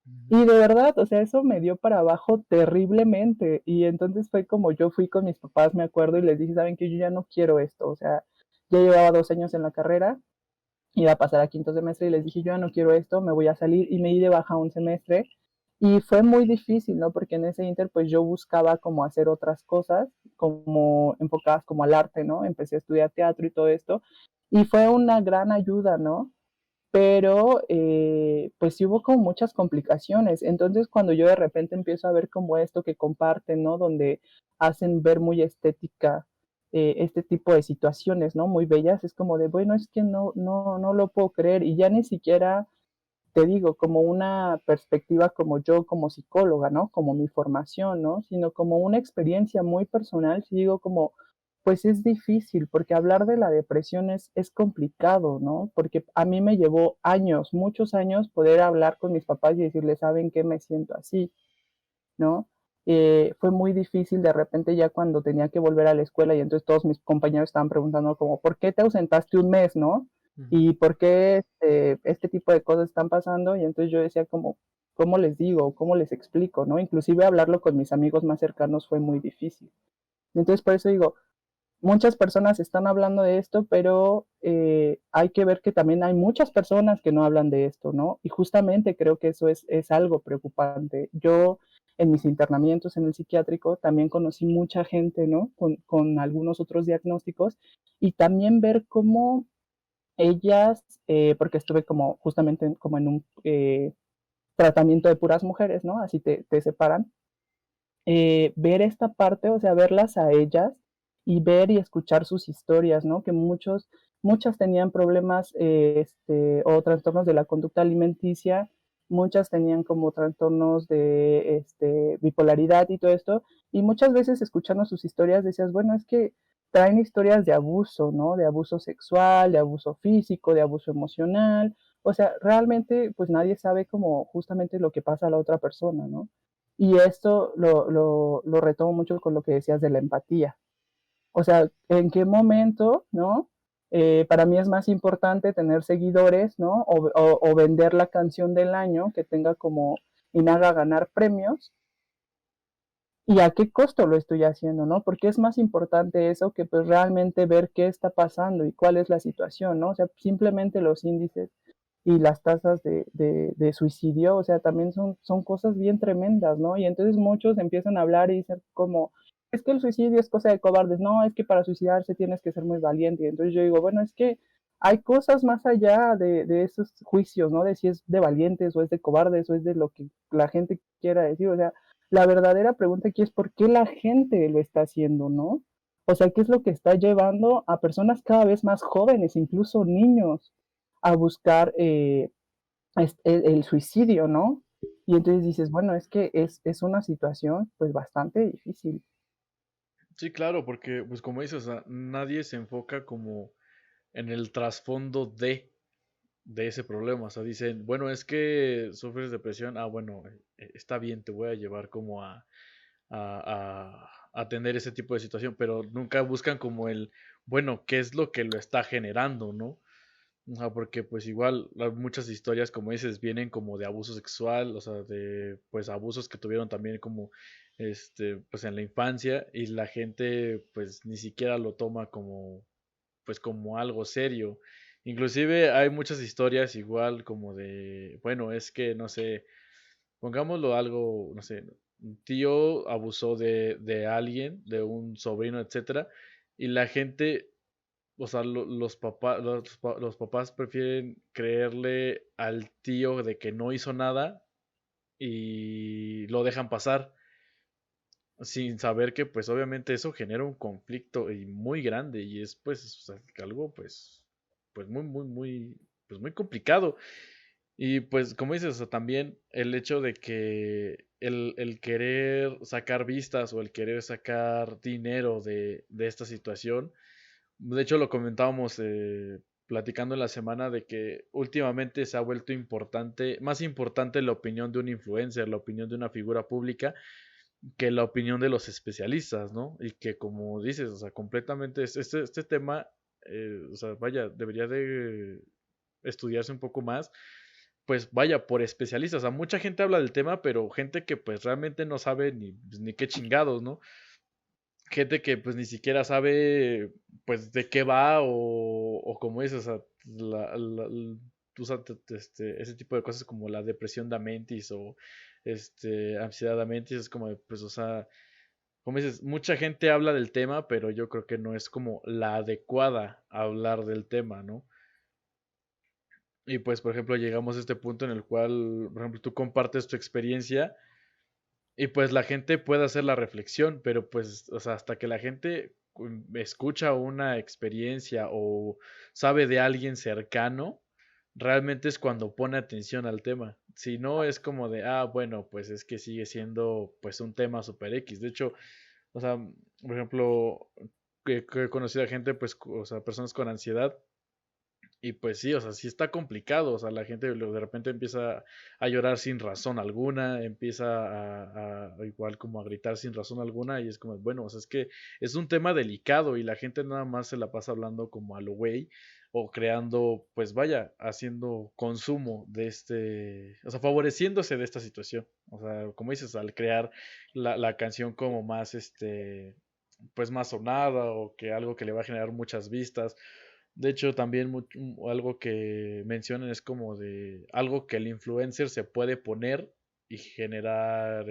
S1: Ujú.
S2: Y de verdad, o sea, eso me dio para abajo terriblemente. Y entonces fue como yo fui con mis papás, me acuerdo, y les dije, ¿saben qué? Yo ya no quiero esto. O sea, ya llevaba 2 años en la carrera, iba a pasar a quinto semestre y les dije, yo ya no quiero esto, me voy a salir y me di de baja un semestre. Y fue muy difícil, ¿no? Porque en ese inter, pues yo buscaba como hacer otras cosas, como enfocadas como al arte, ¿no? Empecé a estudiar teatro y todo esto. Y fue una gran ayuda, ¿no? Pero pues sí hubo como muchas complicaciones. Entonces cuando yo de repente empiezo a ver como esto que comparten, ¿no? Donde hacen ver muy estética este tipo de situaciones, ¿no? Muy bellas, es como de, bueno, es que no lo puedo creer y ya ni siquiera te digo, como una perspectiva como yo, como psicóloga, ¿no? Como mi formación, ¿no? Sino como una experiencia muy personal, si digo como, pues es difícil, porque hablar de la depresión es complicado, ¿no? Porque a mí me llevó años, muchos años, poder hablar con mis papás y decirles, ¿saben qué? Me siento así, ¿no? Fue muy difícil de repente ya cuando tenía que volver a la escuela y entonces todos mis compañeros estaban preguntando como, ¿por qué te ausentaste un mes, no?
S1: Ujú.
S2: ¿Y por qué este tipo de cosas están pasando? Y entonces yo decía como, ¿cómo les digo? ¿Cómo les explico? ¿No? Inclusive hablarlo con mis amigos más cercanos fue muy difícil. Entonces por eso digo, muchas personas están hablando de esto, pero hay que ver que también hay muchas personas que no hablan de esto, ¿no? Y justamente creo que eso es algo preocupante. Yo en mis internamientos en el psiquiátrico también conocí mucha gente, ¿no? Con algunos otros diagnósticos y también ver cómo ellas, porque estuve como justamente como en un tratamiento de puras mujeres, ¿no? Así te separan ver esta parte, o sea, verlas a ellas y ver y escuchar sus historias, ¿no? Que muchas tenían problemas o trastornos de la conducta alimenticia, muchas tenían como trastornos de bipolaridad y todo esto, y muchas veces escuchando sus historias decías, bueno, es que traen historias de abuso, ¿no? De abuso sexual, de abuso físico, de abuso emocional, o sea, realmente pues nadie sabe como justamente lo que pasa a la otra persona, ¿no? Y esto lo retomo mucho con lo que decías de la empatía. O sea, ¿en qué momento, no? Para mí es más importante tener seguidores, ¿no? O vender la canción del año que tenga como y me haga ganar premios. ¿Y a qué costo lo estoy haciendo, no? Porque es más importante eso que pues realmente ver qué está pasando y cuál es la situación, ¿no? O sea, simplemente los índices y las tasas de suicidio, o sea, también son cosas bien tremendas, ¿no? Y entonces muchos empiezan a hablar y dicen como, es que el suicidio es cosa de cobardes, no, es que para suicidarse tienes que ser muy valiente. Y entonces yo digo, bueno, es que hay cosas más allá de esos juicios, ¿no? De si es de valientes o es de cobardes o es de lo que la gente quiera decir, o sea, la verdadera pregunta aquí es por qué la gente lo está haciendo, ¿no? O sea, ¿qué es lo que está llevando a personas cada vez más jóvenes, incluso niños, a buscar el suicidio, ¿no? Y entonces dices, bueno, es que es una situación pues bastante difícil.
S1: Sí, claro, porque, pues como dices, o sea, nadie se enfoca como en el trasfondo de ese problema. O sea, dicen, bueno, es que sufres depresión, ah, bueno, está bien, te voy a llevar como a atender ese tipo de situación, pero nunca buscan como bueno, qué es lo que lo está generando, ¿no? O sea, porque pues igual muchas historias, como dices, vienen como de abuso sexual, o sea, de pues abusos que tuvieron también como pues en la infancia y la gente pues ni siquiera lo toma como pues como algo serio. Inclusive hay muchas historias igual como de, bueno, es que no sé, pongámoslo algo, no sé, un tío abusó de alguien, de un sobrino, etcétera, y la gente, o sea, los papás prefieren creerle al tío de que no hizo nada y lo dejan pasar sin saber que pues obviamente eso genera un conflicto y muy grande y es pues o sea, algo pues muy complicado. Y pues como dices, o sea, también el hecho de que el querer sacar vistas o el querer sacar dinero de esta situación, de hecho lo comentábamos platicando en la semana de que últimamente se ha vuelto importante, más importante la opinión de un influencer, la opinión de una figura pública, que la opinión de los especialistas, ¿no? Y que como dices, o sea, completamente este tema, o sea, vaya, debería de estudiarse un poco más pues vaya, por especialistas. O sea, mucha gente habla del tema, pero gente que pues realmente no sabe ni, pues, ni qué chingados, ¿no? Gente que pues ni siquiera sabe pues de qué va o como dices, o sea, tú ese tipo de cosas como la depresión de mentis o ansiedad de mentis es como de, pues o sea, como dices, mucha gente habla del tema, pero yo creo que no es como la adecuada a hablar del tema, ¿no? Y pues, por ejemplo, llegamos a este punto en el cual, por ejemplo, tú compartes tu experiencia y pues la gente puede hacer la reflexión, pero pues, o sea, hasta que la gente escucha una experiencia o sabe de alguien cercano, realmente es cuando pone atención al tema. Si no, es como de, ah, bueno, pues es que sigue siendo pues un tema super X. De hecho, o sea, por ejemplo, que he conocido a gente, pues, o sea, personas con ansiedad y pues sí, o sea, sí está complicado, o sea, la gente de repente empieza a llorar sin razón alguna, empieza igual como a gritar sin razón alguna y es como, bueno, o sea, es que es un tema delicado y la gente nada más se la pasa hablando como a lo güey o creando, pues vaya, haciendo consumo de o sea, favoreciéndose de esta situación. O sea, como dices, al crear la canción como más, pues más sonada o que algo que le va a generar muchas vistas. De hecho, también algo que mencionan es como de algo que el influencer se puede poner y generar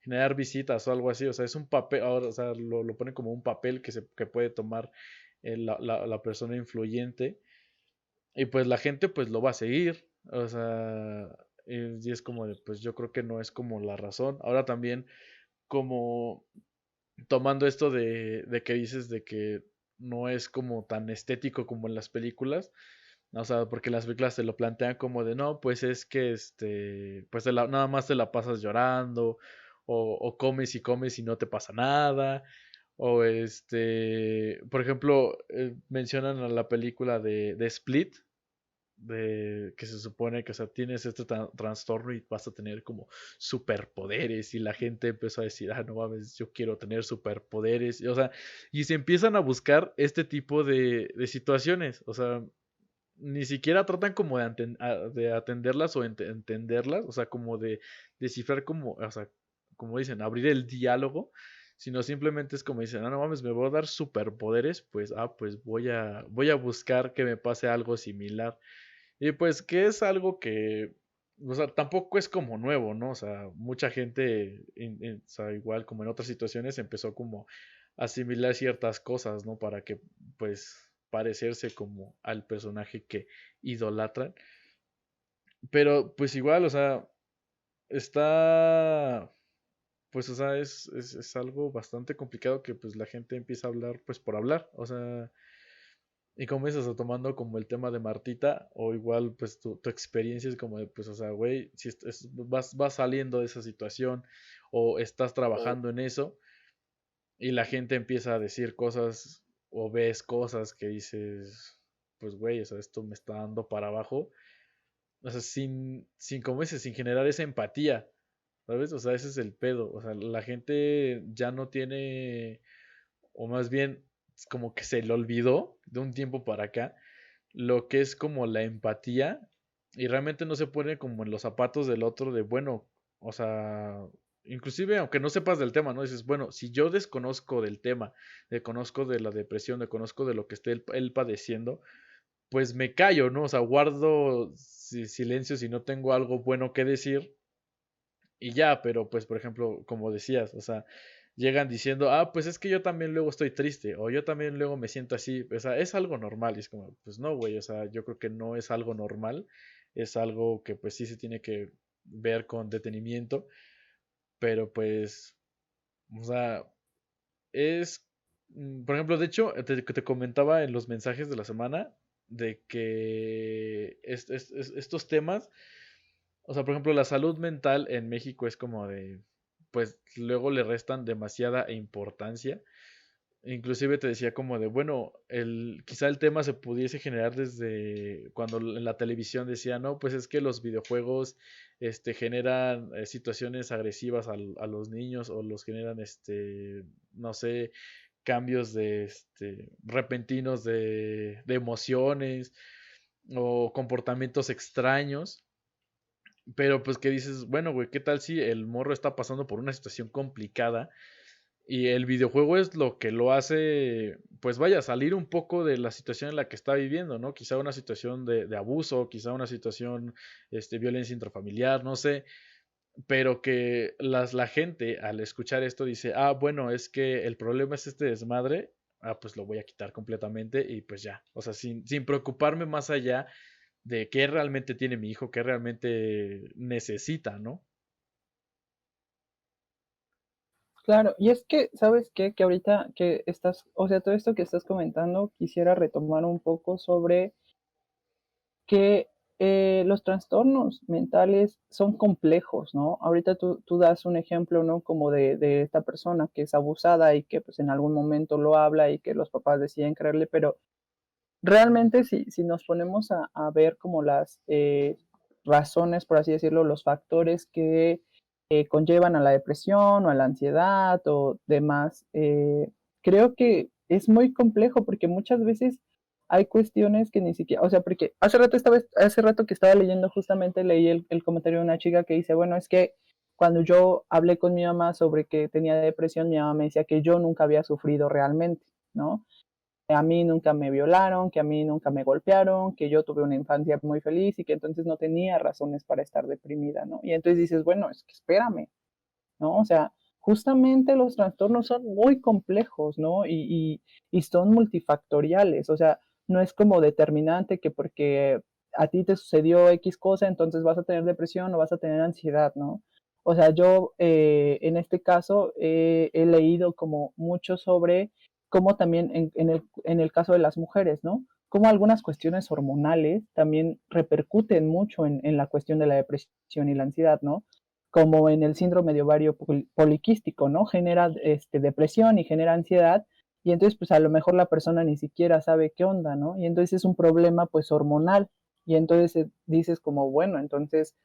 S1: generar visitas o algo así. O sea, es un papel, ahora, o sea, lo ponen como un papel que puede tomar la persona influyente. Y pues la gente pues lo va a seguir. O sea, y es como de, pues yo creo que no es como la razón. Ahora también, como tomando esto de que dices de que no es como tan estético como en las películas, o sea, porque las películas te lo plantean como de, no, pues es que, pues nada más te la pasas llorando, o comes y comes y no te pasa nada, o por ejemplo, mencionan a la película de Split, de que se supone que, o sea, tienes este trastorno y vas a tener como superpoderes y la gente empezó a decir, ah, no mames, yo quiero tener superpoderes, o sea, y se empiezan a buscar este tipo de situaciones, o sea, ni siquiera tratan como de atenderlas o entenderlas, o sea, como de descifrar como, o sea, como dicen, abrir el diálogo, sino simplemente es como dicen, ah, no mames, me voy a dar superpoderes, pues, pues voy a buscar que me pase algo similar. Y pues que es algo que, o sea, tampoco es como nuevo, ¿no? O sea, mucha gente, o sea, igual como en otras situaciones, empezó como a asimilar ciertas cosas, ¿no? Para que, pues, parecerse como al personaje que idolatran. Pero, pues igual, o sea, está, pues, o sea, es algo bastante complicado que, pues, la gente empieza a hablar, pues, por hablar. O sea, y como dices, o tomando como el tema de Martita, o igual, pues tu experiencia es como de, pues, o sea, güey, si vas saliendo de esa situación o estás trabajando en eso y la gente empieza a decir cosas o ves cosas que dices, pues, güey, o sea, esto me está dando para abajo, o sea, como dices, sin generar esa empatía, ¿sabes? O sea, ese es el pedo, o sea, la gente ya no tiene, o más bien, como que se le olvidó de un tiempo para acá lo que es como la empatía y realmente no se pone como en los zapatos del otro de, bueno, o sea, inclusive aunque no sepas del tema, ¿no? Dices, bueno, si yo desconozco del tema, desconozco de la depresión, desconozco de lo que esté él padeciendo, pues me callo, ¿no? O sea, guardo silencio si no tengo algo bueno que decir y ya, pero pues por ejemplo, como decías, o sea, llegan diciendo, ah, pues es que yo también luego estoy triste o yo también luego me siento así, o sea, es algo normal y es como, pues no, güey, o sea, yo creo que no es algo normal, es algo que pues sí se tiene que ver con detenimiento, pero pues, o sea, es, por ejemplo, de hecho, te comentaba en los mensajes de la semana de que estos temas, o sea, por ejemplo, la salud mental en México es como de, pues luego le restan demasiada importancia. Inclusive te decía como de, bueno, quizá el tema se pudiese generar desde cuando en la televisión decía, no, pues es que los videojuegos generan situaciones agresivas a los niños o los generan, no sé, cambios repentinos de emociones o comportamientos extraños. Pero pues que dices, bueno, güey, ¿qué tal si el morro está pasando por una situación complicada y el videojuego es lo que lo hace, pues vaya, salir un poco de la situación en la que está viviendo, ¿no? Quizá una situación de abuso, quizá una situación, violencia intrafamiliar, no sé, pero que la gente al escuchar esto dice, ah, bueno, es que el problema es este desmadre, ah, pues lo voy a quitar completamente y pues ya, o sea, sin preocuparme más allá de qué realmente tiene mi hijo, qué realmente necesita, ¿no?
S2: Claro, y es que, ¿sabes qué? Que ahorita que estás, o sea, todo esto que estás comentando, quisiera retomar un poco sobre que los trastornos mentales son complejos, ¿no? Ahorita tú das un ejemplo, ¿no? Como de esta persona que es abusada y que pues en algún momento lo habla y que los papás deciden creerle, pero realmente si nos ponemos a ver como las razones, por así decirlo, los factores que conllevan a la depresión o a la ansiedad o demás, creo que es muy complejo porque muchas veces hay cuestiones que ni siquiera, o sea, porque hace rato que estaba leyendo, justamente leí el comentario de una chica que dice, bueno, es que cuando yo hablé con mi mamá sobre que tenía depresión, mi mamá me decía que yo nunca había sufrido realmente, ¿no? A mí nunca me violaron, que a mí nunca me golpearon, que yo tuve una infancia muy feliz y que entonces no tenía razones para estar deprimida, ¿no? Y entonces dices, bueno, es que espérame, ¿no? O sea, justamente los trastornos son muy complejos, ¿no? Y son multifactoriales, o sea, no es como determinante que porque a ti te sucedió X cosa, entonces vas a tener depresión o vas a tener ansiedad, ¿no? O sea, yo en este caso he leído como mucho sobre cómo también en el caso de las mujeres, ¿no? Cómo algunas cuestiones hormonales también repercuten mucho en la cuestión de la depresión y la ansiedad, ¿no? Como en el síndrome de ovario poliquístico, ¿no? Genera depresión y genera ansiedad, y entonces pues a lo mejor la persona ni siquiera sabe qué onda, ¿no? Y entonces es un problema pues hormonal, y entonces dices como, bueno, entonces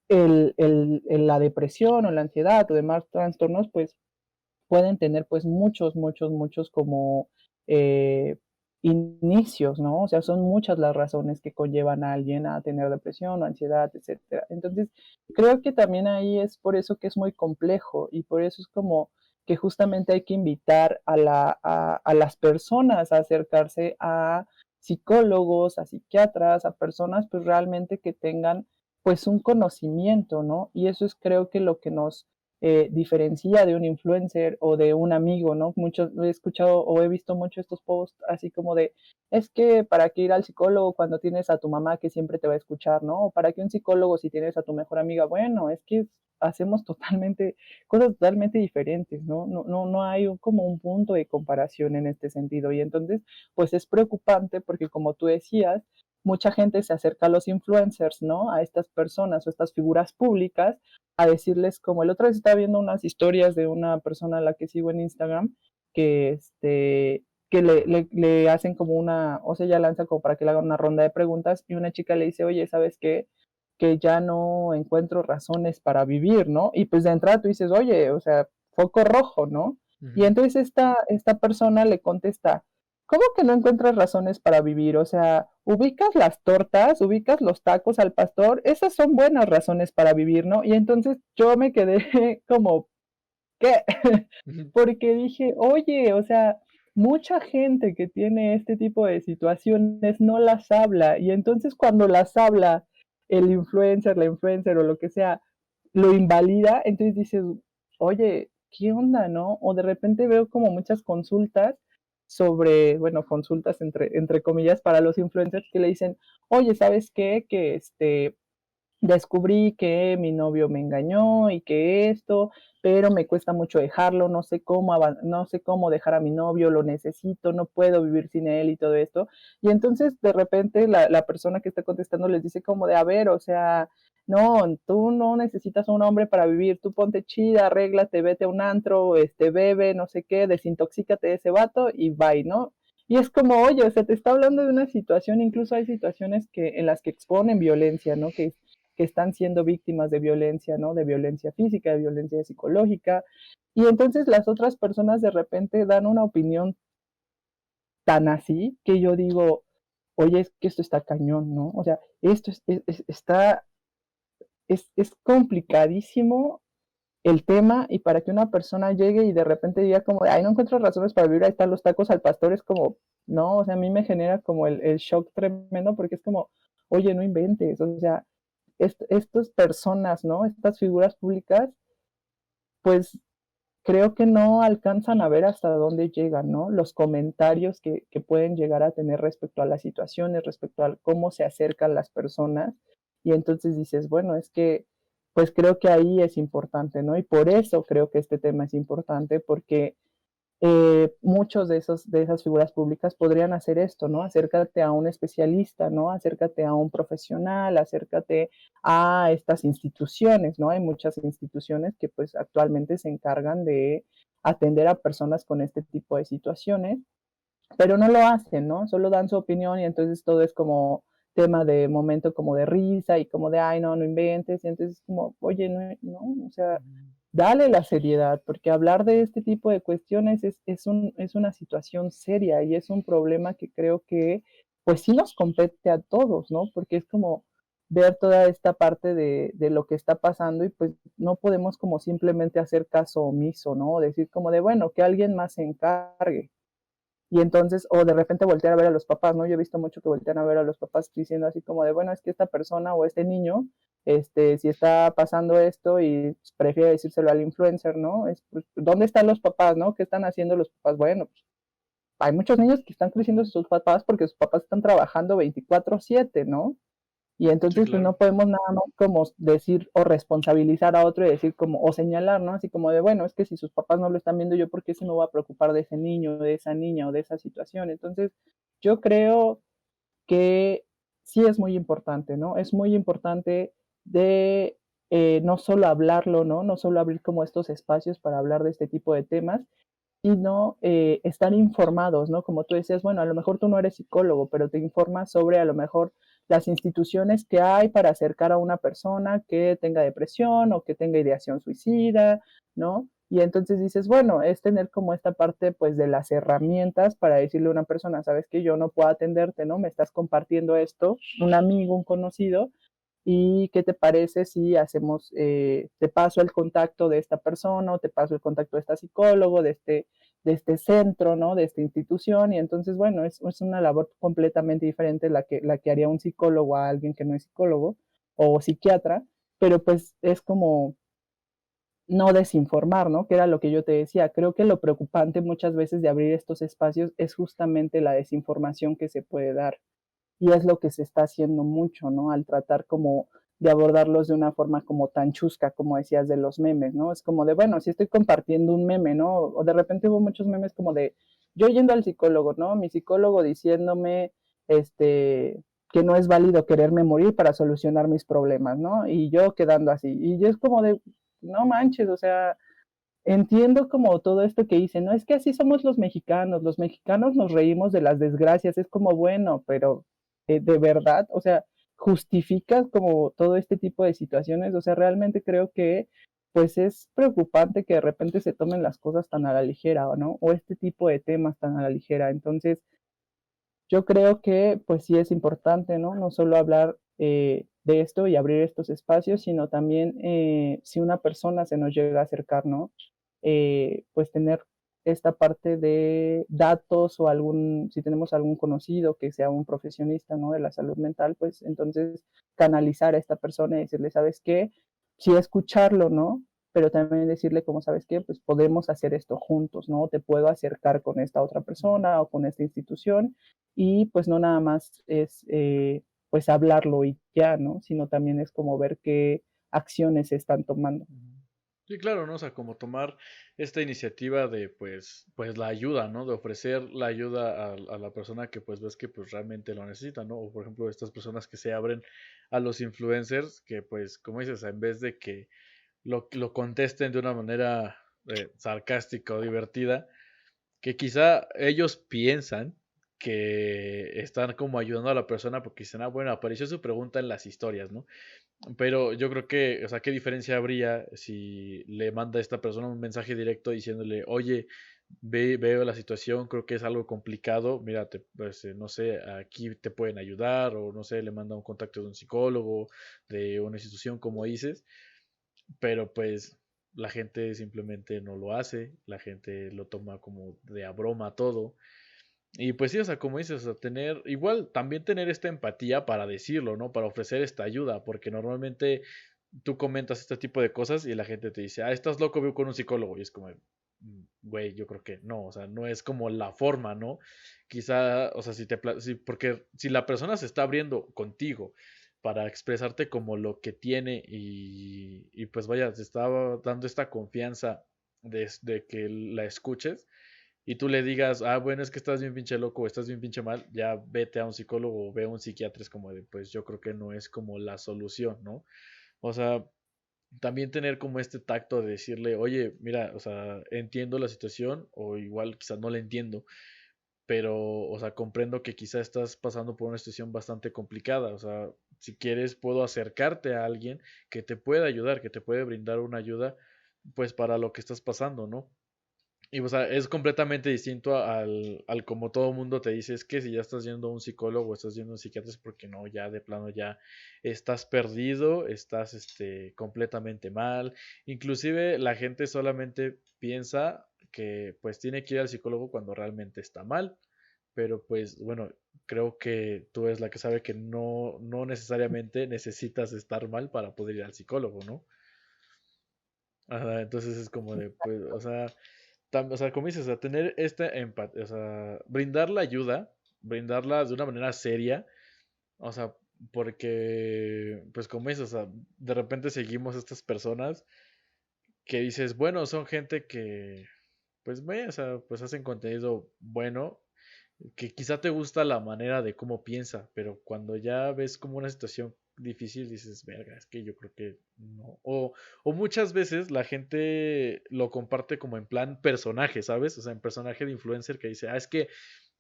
S2: la depresión o la ansiedad o demás trastornos pues pueden tener pues muchos como eh, inicios, ¿no? O sea, son muchas las razones que conllevan a alguien a tener depresión o ansiedad, etcétera. Entonces, creo que también ahí es por eso que es muy complejo y por eso es como que justamente hay que invitar a las personas a acercarse a psicólogos, a psiquiatras, a personas pues realmente que tengan pues un conocimiento, ¿no? Y eso es creo que lo que nos diferencia de un influencer o de un amigo, ¿no? Muchos he escuchado o he visto mucho estos posts así como de, es que para qué ir al psicólogo cuando tienes a tu mamá que siempre te va a escuchar, ¿no? O para qué un psicólogo si tienes a tu mejor amiga. Bueno, es que hacemos totalmente, cosas totalmente diferentes, ¿no? No hay como un punto de comparación en este sentido. Y entonces, pues es preocupante porque como tú decías, mucha gente se acerca a los influencers, ¿no? A estas personas o estas figuras públicas a decirles como el otro vez estaba viendo unas historias de una persona a la que sigo en Instagram que que le hacen como una, o sea, ella lanza como para que le hagan una ronda de preguntas y una chica le dice, oye, ¿sabes qué? Que ya no encuentro razones para vivir, ¿no? Y pues de entrada tú dices, oye, o sea, foco rojo, ¿no? Y
S1: Ujú.
S2: entonces esta persona le contesta, ¿cómo que no encuentras razones para vivir? O sea, ubicas las tortas, ubicas los tacos al pastor, esas son buenas razones para vivir, ¿no? Y entonces yo me quedé como, ¿qué?
S1: Ujú.
S2: Porque dije, oye, o sea, mucha gente que tiene este tipo de situaciones no las habla, y entonces cuando las habla el influencer, la influencer o lo que sea, lo invalida, entonces dices, oye, ¿qué onda, no? O de repente veo como muchas consultas sobre, bueno, consultas entre comillas para los influencers que le dicen, oye, ¿sabes qué? Que descubrí que mi novio me engañó y que esto, pero me cuesta mucho dejarlo, no sé cómo dejar a mi novio, lo necesito, no puedo vivir sin él y todo esto. Y entonces de repente la persona que está contestando les dice como de, a ver, o sea, no, tú no necesitas un hombre para vivir, tú ponte chida, arréglate, vete a un antro, bebe, no sé qué, desintoxícate de ese vato y bye, ¿no? Y es como, oye, o sea, te está hablando de una situación, incluso hay situaciones en las que exponen violencia, ¿no? Que están siendo víctimas de violencia, ¿no? De violencia física, de violencia psicológica. Y entonces las otras personas de repente dan una opinión tan así que yo digo, oye, es que esto está cañón, ¿no? O sea, esto está, es complicadísimo el tema y para que una persona llegue y de repente diga como, ay, no encuentro razones para vivir, ahí están los tacos al pastor, es como, no, o sea, a mí me genera como el shock tremendo porque es como, oye, no inventes, o sea, estas personas, ¿no? Estas figuras públicas, pues creo que no alcanzan a ver hasta dónde llegan, ¿no? Los comentarios que pueden llegar a tener respecto a las situaciones, respecto a cómo se acercan las personas. Y entonces dices, bueno, es que, pues creo que ahí es importante, ¿no? Y por eso creo que este tema es importante, porque muchos de esas figuras públicas podrían hacer esto, ¿no? Acércate a un especialista, ¿no? Acércate a un profesional, acércate a estas instituciones, ¿no? Hay muchas instituciones que pues actualmente se encargan de atender a personas con este tipo de situaciones, pero no lo hacen, ¿no? Solo dan su opinión y entonces todo es como tema de momento como de risa y como de, ay, no, no inventes, y entonces como, oye, no, no, o sea,
S1: Ujú.
S2: dale la seriedad, porque hablar de este tipo de cuestiones es una situación seria y es un problema que creo que, pues sí nos compete a todos, ¿no? Porque es como ver toda esta parte de lo que está pasando y pues no podemos como simplemente hacer caso omiso, ¿no? Decir como de, bueno, que alguien más se encargue. Y entonces, o de repente voltear a ver a los papás, ¿no? Yo he visto mucho que voltean a ver a los papás diciendo así como de, bueno, es que esta persona o este niño, si está pasando esto y prefiere decírselo al influencer, ¿no? Pues, ¿dónde están los papás, no? ¿Qué están haciendo los papás? Bueno, pues, hay muchos niños que están creciendo sus papás porque sus papás están trabajando 24/7, ¿no? Y
S1: Sí,
S2: entonces, pues
S1: claro.
S2: no podemos nada más como decir o responsabilizar a otro y decir como, o señalar, ¿no? Así como de, bueno, es que si sus papás no lo están viendo, yo por qué se me voy a preocupar de ese niño, de esa niña o de esa situación. Entonces, yo creo que sí es muy importante, ¿no? Es muy importante de no solo hablarlo, ¿no? No solo abrir como estos espacios para hablar de este tipo de temas, sino estar informados, ¿no? Como tú decías, bueno, a lo mejor tú no eres psicólogo, pero te informas sobre a lo mejor las instituciones que hay para acercar a una persona que tenga depresión o que tenga ideación suicida, ¿no? Y entonces dices, bueno, es tener como esta parte pues de las herramientas para decirle a una persona, sabes que yo no puedo atenderte, ¿no? Me estás compartiendo esto, un amigo, un conocido, ¿y qué te parece si hacemos, te paso el contacto de esta persona o te paso el contacto de este psicólogo, de este centro, ¿no? De esta institución. Y entonces, bueno, es una labor completamente diferente la que haría un psicólogo a alguien que no es psicólogo o psiquiatra, pero pues es como no desinformar, ¿no? Que era lo que yo te decía. Creo que lo preocupante muchas veces de abrir estos espacios es justamente la desinformación que se puede dar. Y es lo que se está haciendo mucho, ¿no? Al tratar como de abordarlos de una forma como tan chusca, como decías de los memes, ¿no? Es como de, bueno, si estoy compartiendo un meme, ¿no? O de repente hubo muchos memes como de, yo yendo al psicólogo, ¿no? Mi psicólogo diciéndome, que no es válido quererme morir para solucionar mis problemas, ¿no? Y yo quedando así. Y yo es como de, no manches, o sea, entiendo como todo esto que dicen, no, es que así somos los mexicanos nos reímos de las desgracias, es como bueno, pero de verdad, o sea, justificas como todo este tipo de situaciones, o sea, realmente creo que pues es preocupante que de repente se tomen las cosas tan a la ligera, ¿no? O este tipo de temas tan a la ligera. Entonces, yo creo que pues sí es importante, ¿no? No solo hablar de esto y abrir estos espacios, sino también si una persona se nos llega a acercar, ¿no? Pues tener esta parte de datos o algún, si tenemos algún conocido que sea un profesionista, ¿no? De la salud mental, pues entonces canalizar a esta persona y decirle, ¿sabes qué? Sí escucharlo, ¿no? Pero también decirle, como sabes qué, pues podemos hacer esto juntos, ¿no? Te puedo acercar con esta otra
S1: Ujú.
S2: persona o con esta institución y pues no nada más es pues hablarlo y ya, ¿no? Sino también es como ver qué acciones se están tomando.
S1: Ujú. Sí, claro, ¿no? O sea, como tomar esta iniciativa de, pues la ayuda, ¿no? De ofrecer la ayuda a la persona que, pues, ves que, pues, realmente lo necesita, ¿no? O, por ejemplo, estas personas que se abren a los influencers, que, pues, como dices, en vez de que lo contesten de una manera sarcástica o divertida, que quizá ellos piensan que están como ayudando a la persona porque dicen, ah, bueno, apareció su pregunta en las historias, ¿no? Pero yo creo que, o sea, ¿qué diferencia habría si le manda a esta persona un mensaje directo diciéndole, oye, veo la situación, creo que es algo complicado, mira, pues, no sé, aquí te pueden ayudar o no sé, le manda un contacto de un psicólogo, de una institución, como dices, pero pues la gente simplemente no lo hace, la gente lo toma como de a broma todo. Y pues sí, o sea, como dices, o sea, tener, igual también tener esta empatía para decirlo, ¿no? Para ofrecer esta ayuda, porque normalmente tú comentas este tipo de cosas y la gente te dice, ah, estás loco, veo con un psicólogo. Y es como, güey, yo creo que no, o sea, no es como la forma, ¿no? Quizá, o sea, porque si la persona se está abriendo contigo para expresarte como lo que tiene y pues vaya, te está dando esta confianza de que la escuches y tú le digas, ah, bueno, es que estás bien pinche loco o estás bien pinche mal, ya vete a un psicólogo o ve a un psiquiatra, es como de, pues yo creo que no es como la solución, ¿no? O sea, también tener como este tacto de decirle, oye, mira, o sea, entiendo la situación o igual quizás no la entiendo, pero, o sea, comprendo que quizás estás pasando por una situación bastante complicada, o sea, si quieres puedo acercarte a alguien que te pueda ayudar, que te puede brindar una ayuda, pues para lo que estás pasando, ¿no? Y o sea, es completamente distinto al como todo mundo te dice, es que si ya estás yendo a un psicólogo o estás yendo a un psiquiatra es porque no, ya de plano ya estás perdido, estás completamente mal. Inclusive la gente solamente piensa que pues tiene que ir al psicólogo cuando realmente está mal. Pero pues bueno, creo que tú eres la que sabe que no necesariamente necesitas estar mal para poder ir al psicólogo, ¿no? Ajá, entonces es como de, pues, o sea, o sea, como dices, o sea, tener esta empatía, o sea, brindar la ayuda, brindarla de una manera seria, o sea, porque, pues como dices, o sea, de repente seguimos a estas personas que dices, bueno, son gente que, pues, o sea, pues hacen contenido bueno, que quizá te gusta la manera de cómo piensa, pero cuando ya ves como una situación difícil dices, verga, es que yo creo que no. O muchas veces la gente lo comparte como en plan personaje, ¿sabes? O sea, en personaje de influencer que dice, ah, es que,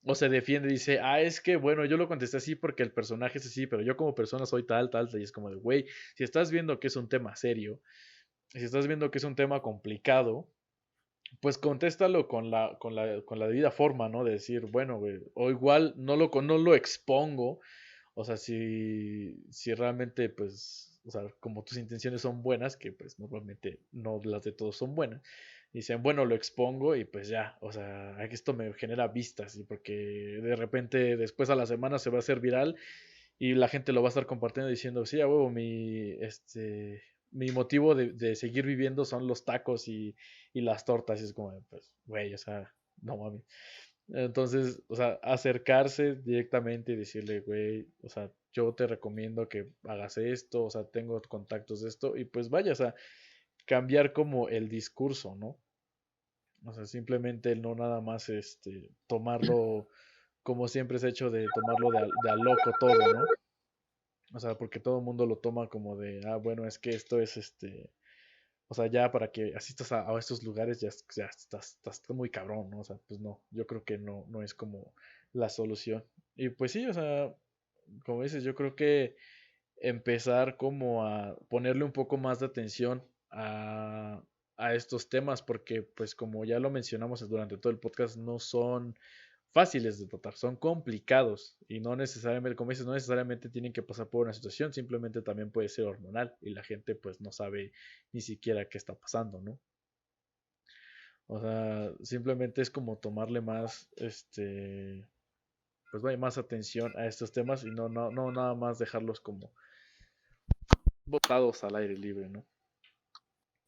S1: o se defiende, dice, ah, es que, bueno, yo lo contesté así porque el personaje es así, pero yo como persona soy tal, tal, tal, y es como de, güey, si estás viendo que es un tema serio, si estás viendo que es un tema complicado, pues contéstalo con la debida forma, ¿no? De decir, bueno, güey, o igual no lo expongo, o sea, si realmente, pues, o sea, como tus intenciones son buenas, que pues normalmente no las de todos son buenas, dicen, bueno, lo expongo y pues ya, o sea, esto me genera vistas, y porque de repente después a la semana se va a hacer viral y la gente lo va a estar compartiendo diciendo, sí, a huevo, mi motivo de seguir viviendo son los tacos y las tortas. Y es como, pues, güey, o sea, no mames. Entonces, o sea, acercarse directamente y decirle, güey, o sea, yo te recomiendo que hagas esto, o sea, tengo contactos de esto, y pues vaya, o sea, cambiar como el discurso, ¿no? O sea, simplemente no nada más tomarlo como siempre se ha hecho de tomarlo de a loco todo, ¿no? O sea, porque todo el mundo lo toma como de, ah, bueno, es que esto es o sea, ya para que asistas a estos lugares ya estás muy cabrón, ¿no? O sea, pues no, yo creo que no es como la solución. Y pues sí, o sea, como dices, yo creo que empezar como a ponerle un poco más de atención a estos temas, porque pues como ya lo mencionamos durante todo el podcast, no son fáciles de tratar, son complicados y no necesariamente, como dices, no necesariamente tienen que pasar por una situación, simplemente también puede ser hormonal y la gente pues no sabe ni siquiera qué está pasando, ¿no? O sea, simplemente es como tomarle más, pues vaya, más atención a estos temas y no nada más dejarlos como botados al aire libre, ¿no?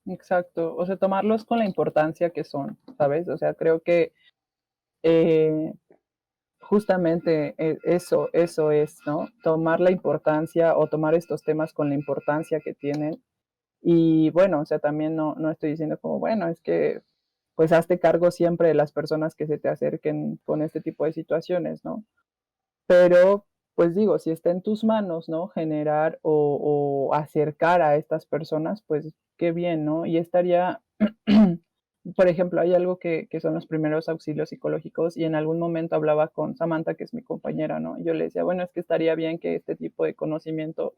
S2: Exacto, o sea, tomarlos con la importancia que son, ¿sabes? O sea, creo que eh, justamente eso es, ¿no? Tomar la importancia o tomar estos temas con la importancia que tienen. Y bueno, o sea, también no estoy diciendo como, bueno, es que pues hazte cargo siempre de las personas que se te acerquen con este tipo de situaciones, ¿no? Pero, pues digo, si está en tus manos, ¿no? Generar o acercar a estas personas, pues qué bien, ¿no? Y estaría, por ejemplo, hay algo que son los primeros auxilios psicológicos y en algún momento hablaba con Samantha, que es mi compañera, ¿no? Y yo le decía, bueno, es que estaría bien que este tipo de conocimiento,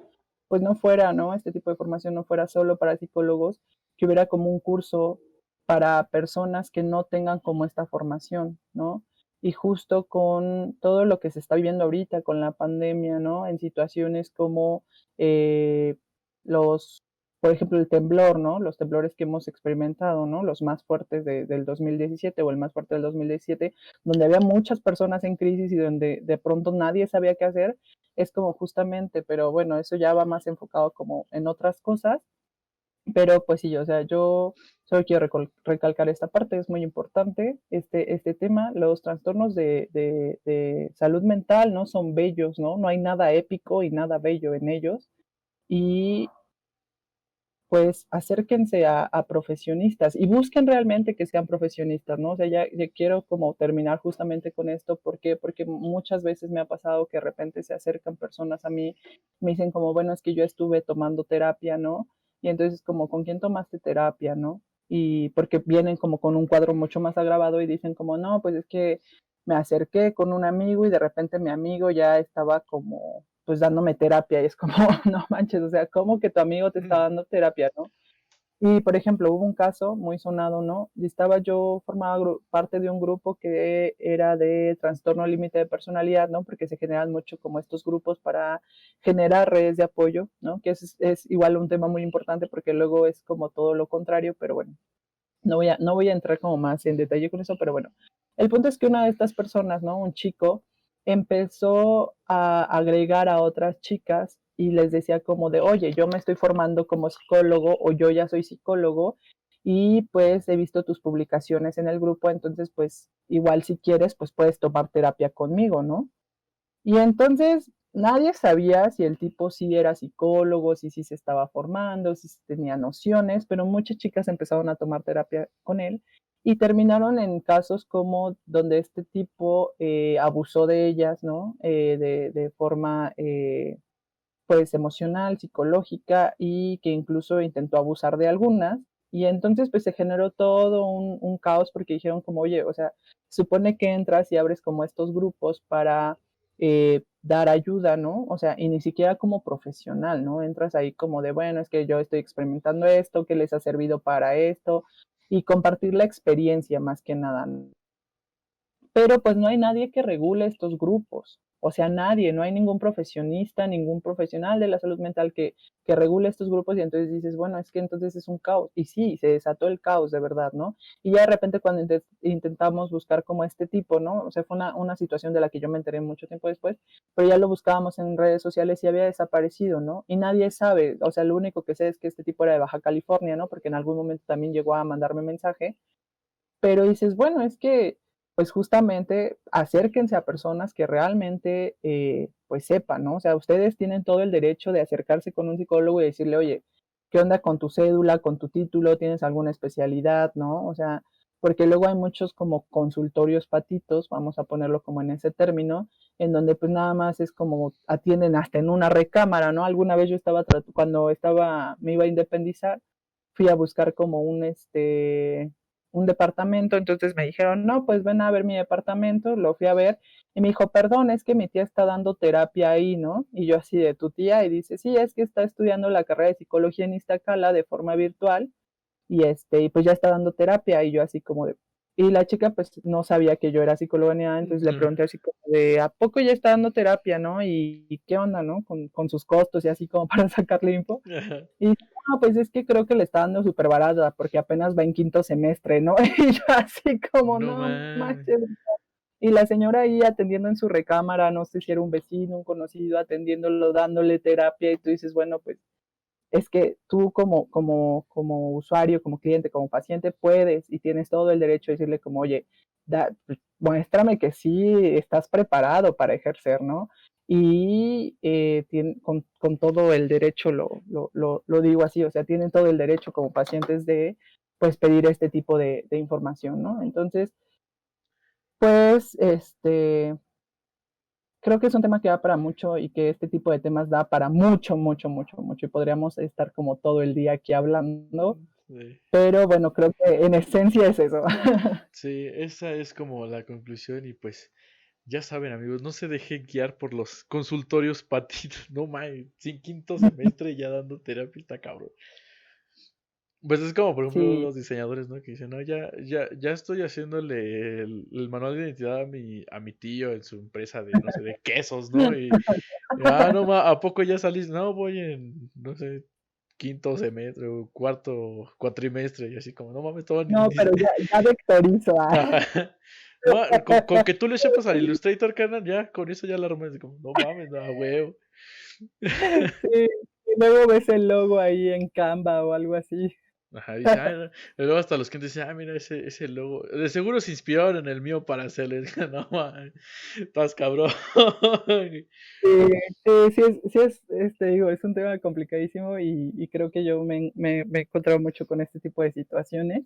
S2: pues no fuera, ¿no? Este tipo de formación no fuera solo para psicólogos, que hubiera como un curso para personas que no tengan como esta formación, ¿no? Y justo con todo lo que se está viviendo ahorita con la pandemia, ¿no? En situaciones como eh, los, por ejemplo, el temblor, ¿no? Los temblores que hemos experimentado, ¿no? Los más fuertes del 2017 o el más fuerte del 2017, donde había muchas personas en crisis y donde de pronto nadie sabía qué hacer, es como justamente, pero bueno, eso ya va más enfocado como en otras cosas, pero pues sí, o sea, yo solo quiero recalcar esta parte, es muy importante este tema. Los trastornos de salud mental no son bellos, ¿no? No hay nada épico y nada bello en ellos. Y pues acérquense a profesionistas y busquen realmente que sean profesionistas, ¿no? O sea, ya quiero como terminar justamente con esto, ¿por qué? Porque muchas veces me ha pasado que de repente se acercan personas a mí, me dicen como, bueno, es que yo estuve tomando terapia, ¿no? Y entonces como, ¿con quién tomaste terapia, no? Y porque vienen como con un cuadro mucho más agravado y dicen como, no, pues es que me acerqué con un amigo y de repente mi amigo ya estaba como pues dándome terapia y es como, no manches, o sea, ¿cómo que tu amigo te está dando terapia, no? Y, por ejemplo, hubo un caso muy sonado, ¿no? Y estaba yo, formaba parte de un grupo que era de trastorno límite de personalidad, ¿no? Porque se generan mucho como estos grupos para generar redes de apoyo, ¿no? Que es igual un tema muy importante porque luego es como todo lo contrario, pero bueno, no voy a entrar como más en detalle con eso, pero bueno, el punto es que una de estas personas, ¿no? Un chico, empezó a agregar a otras chicas y les decía como de, oye, yo me estoy formando como psicólogo o yo ya soy psicólogo y pues he visto tus publicaciones en el grupo, entonces pues igual si quieres, pues puedes tomar terapia conmigo, ¿no? Y entonces nadie sabía si el tipo sí era psicólogo, si sí se estaba formando, si tenía nociones, pero muchas chicas empezaron a tomar terapia con él y terminaron en casos como donde este tipo abusó de ellas, ¿no? De forma pues emocional, psicológica y que incluso intentó abusar de algunas. Y entonces pues se generó todo un caos porque dijeron como, oye, o sea, supone que entras y abres como estos grupos para dar ayuda, ¿no? O sea, y ni siquiera como profesional, ¿no? Entras ahí como de, bueno, es que yo estoy experimentando esto, que les ha servido para esto, y compartir la experiencia más que nada, ¿no? Pero pues no hay nadie que regule estos grupos. O sea, nadie, no hay ningún profesionista, ningún profesional de la salud mental que regule estos grupos y entonces dices, bueno, es que entonces es un caos. Y sí, se desató el caos de verdad, ¿no? Y ya de repente cuando intentamos buscar como este tipo, ¿no? O sea, fue una situación de la que yo me enteré mucho tiempo después, pero ya lo buscábamos en redes sociales y había desaparecido, ¿no? Y nadie sabe, o sea, lo único que sé es que este tipo era de Baja California, ¿no? Porque en algún momento también llegó a mandarme mensaje, pero dices, bueno, es que pues justamente acérquense a personas que realmente pues sepan, ¿no? O sea, ustedes tienen todo el derecho de acercarse con un psicólogo y decirle, oye, ¿qué onda con tu cédula, con tu título? ¿Tienes alguna especialidad, no? O sea, porque luego hay muchos como consultorios patitos, vamos a ponerlo como en ese término, en donde pues nada más es como atienden hasta en una recámara, ¿no? Alguna vez yo estaba, cuando me iba a independizar, fui a buscar como un departamento, entonces me dijeron, no, pues ven a ver mi departamento, lo fui a ver, y me dijo, perdón, es que mi tía está dando terapia ahí, ¿no? Y yo así de tu tía, y dice, sí, es que está estudiando la carrera de psicología en Iztacala de forma virtual, y pues ya está dando terapia, y yo así como de, y la chica pues no sabía que yo era psicóloga ni nada, entonces le pregunté así como de, ¿a poco ya está dando terapia, no? Y qué onda, ¿no? Con sus costos y así como para sacarle info.
S1: Ajá.
S2: Y no, pues es que creo que le está dando súper barata porque apenas va en quinto semestre, ¿no? Y yo así como,
S1: No
S2: no
S1: mames.
S2: manches. Y la señora ahí atendiendo en su recámara, no sé si era un vecino, un conocido, atendiéndolo, dándole terapia, y tú dices, bueno, pues es que tú como usuario, como cliente, como paciente, puedes y tienes todo el derecho a decirle como, oye, pues, muéstrame que sí estás preparado para ejercer, ¿no? Y con todo el derecho, lo digo así, o sea, tienen todo el derecho como pacientes de, pues, pedir este tipo de información, ¿no? Entonces, pues, creo que es un tema que da para mucho y que este tipo de temas da para mucho, mucho, mucho, mucho. Y podríamos estar como todo el día aquí hablando,
S1: Sí.
S2: pero bueno, creo que en esencia es eso.
S1: Sí, esa es como la conclusión y pues ya saben amigos, no se dejen guiar por los consultorios patitos, no mames, sin quinto semestre ya dando terapia está cabrón. Pues es como, por ejemplo,
S2: Sí,
S1: los diseñadores, ¿no? Que dicen, no, ya estoy haciéndole el manual de identidad a mi tío en su empresa de, no sé, de quesos, ¿no? No, ¿a poco ya salís? No, voy en, no sé, quinto semestre o cuarto cuatrimestre y así como, no mames, todavía
S2: no, pero ya vectorizo.
S1: Ajá. No, con que tú le sepas al Illustrator, carnal, ya, con eso ya la armas, como, no mames, no, huevo.
S2: Sí, y luego ves el logo ahí en Canva o algo así.
S1: Ajá, dice, no. Y luego hasta los clientes dicen, mira, ese logo. De seguro se inspiraron en el mío para hacerle. No, man, estás cabrón.
S2: Sí, digo, es un tema complicadísimo y creo que yo me he encontrado mucho con este tipo de situaciones,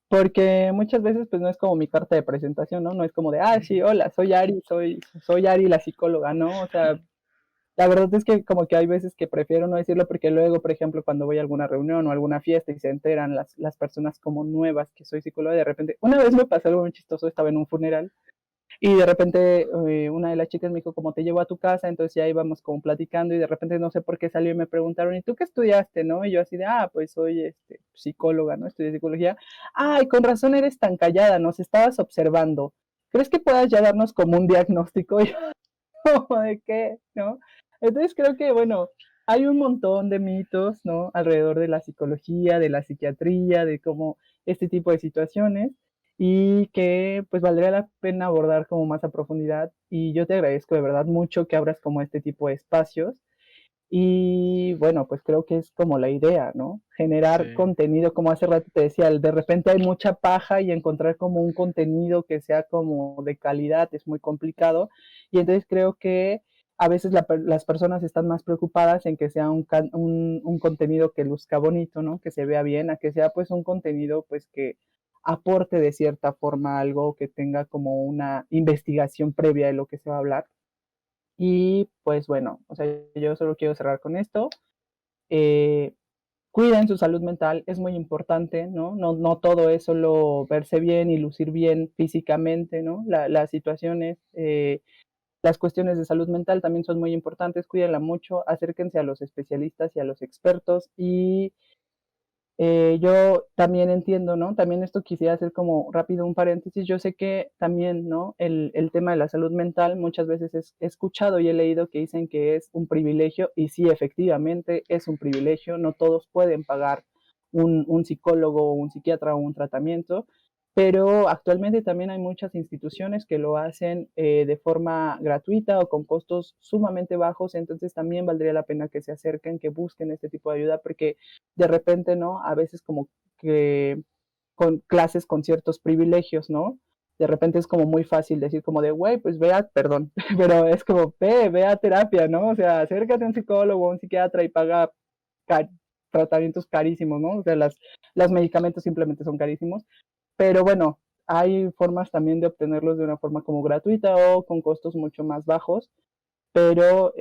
S2: porque muchas veces pues no es como mi carta de presentación, ¿no? No es como de, sí, hola, soy Ari la psicóloga, ¿no? O sea, la verdad es que como que hay veces que prefiero no decirlo porque luego, por ejemplo, cuando voy a alguna reunión o alguna fiesta y se enteran las personas como nuevas que soy psicóloga, de repente, una vez me pasó algo muy chistoso, estaba en un funeral y de repente una de las chicas me dijo, como te llevo a tu casa, entonces ya íbamos como platicando y de repente no sé por qué salió y me preguntaron, ¿y tú qué estudiaste, no? Y yo así de, pues soy psicóloga, ¿no? Estudié psicología. Ay, con razón eres tan callada, nos estabas observando. ¿Crees que puedas ya darnos como un diagnóstico? Y yo, ¿cómo de qué? ¿No? Entonces creo que, bueno, hay un montón de mitos, ¿no? Alrededor de la psicología, de la psiquiatría, de cómo este tipo de situaciones y que pues valdría la pena abordar como más a profundidad y yo te agradezco de verdad mucho que abras como este tipo de espacios y bueno, pues creo que es como la idea, ¿no? Generar
S1: Sí,
S2: contenido, como hace rato te decía, de repente hay mucha paja y encontrar como un contenido que sea como de calidad es muy complicado. Y entonces creo que a veces las personas están más preocupadas en que sea un contenido que luzca bonito, ¿no? Que se vea bien, a que sea pues un contenido pues que aporte de cierta forma algo, que tenga como una investigación previa de lo que se va a hablar. Y pues bueno, o sea, yo solo quiero cerrar con esto. Eh, Cuiden su salud mental, es muy importante, ¿no? No todo es solo verse bien y lucir bien físicamente, ¿no? Las situaciones, las cuestiones de salud mental también son muy importantes, cuídenla mucho, acérquense a los especialistas y a los expertos y yo también entiendo, ¿no? También esto quisiera hacer como rápido un paréntesis. Yo sé que también, ¿no? El tema de la salud mental muchas veces he escuchado y he leído que dicen que es un privilegio y sí, efectivamente es un privilegio. No todos pueden pagar un psicólogo o un psiquiatra o un tratamiento, pero actualmente también hay muchas instituciones que lo hacen de forma gratuita o con costos sumamente bajos, entonces también valdría la pena que se acerquen, que busquen este tipo de ayuda, porque de repente, ¿no? A veces como que con clases con ciertos privilegios, ¿no? De repente es como muy fácil decir como de, güey, pues vea, perdón, pero es como, ve a terapia, ¿no? O sea, acércate a un psicólogo, a un psiquiatra y paga car tratamientos carísimos, ¿no? O sea, los medicamentos simplemente son carísimos, pero bueno, hay formas también de obtenerlos de una forma como gratuita o con costos mucho más bajos, pero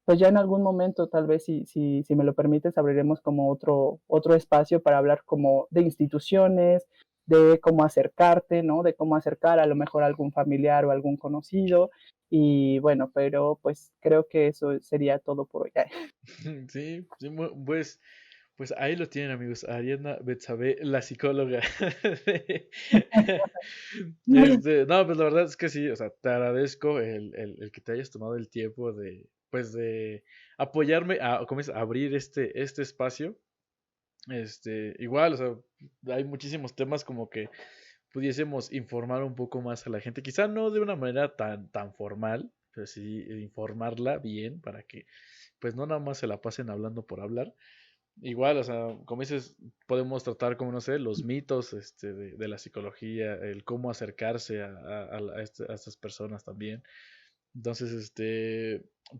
S2: pues ya en algún momento, tal vez si me lo permites, abriremos como otro espacio para hablar como de instituciones, de cómo acercarte, ¿no? De cómo acercar a lo mejor a algún familiar o algún conocido. Y bueno, pero pues creo que eso sería todo por hoy.
S1: sí, sí, pues ahí lo tienen, amigos. Ariadna Betsabe, la psicóloga. No, pues la verdad es que sí, o sea, te agradezco el que te hayas tomado el tiempo de, pues de apoyarme a, ¿cómo es? A abrir este espacio. Igual, o sea, hay muchísimos temas como que pudiésemos informar un poco más a la gente, quizá no de una manera tan formal, pero sí informarla bien para que, pues no nada más se la pasen hablando por hablar. Igual, o sea, como dices, podemos tratar como, no sé, los mitos de la psicología, el cómo acercarse a estas personas también. Entonces,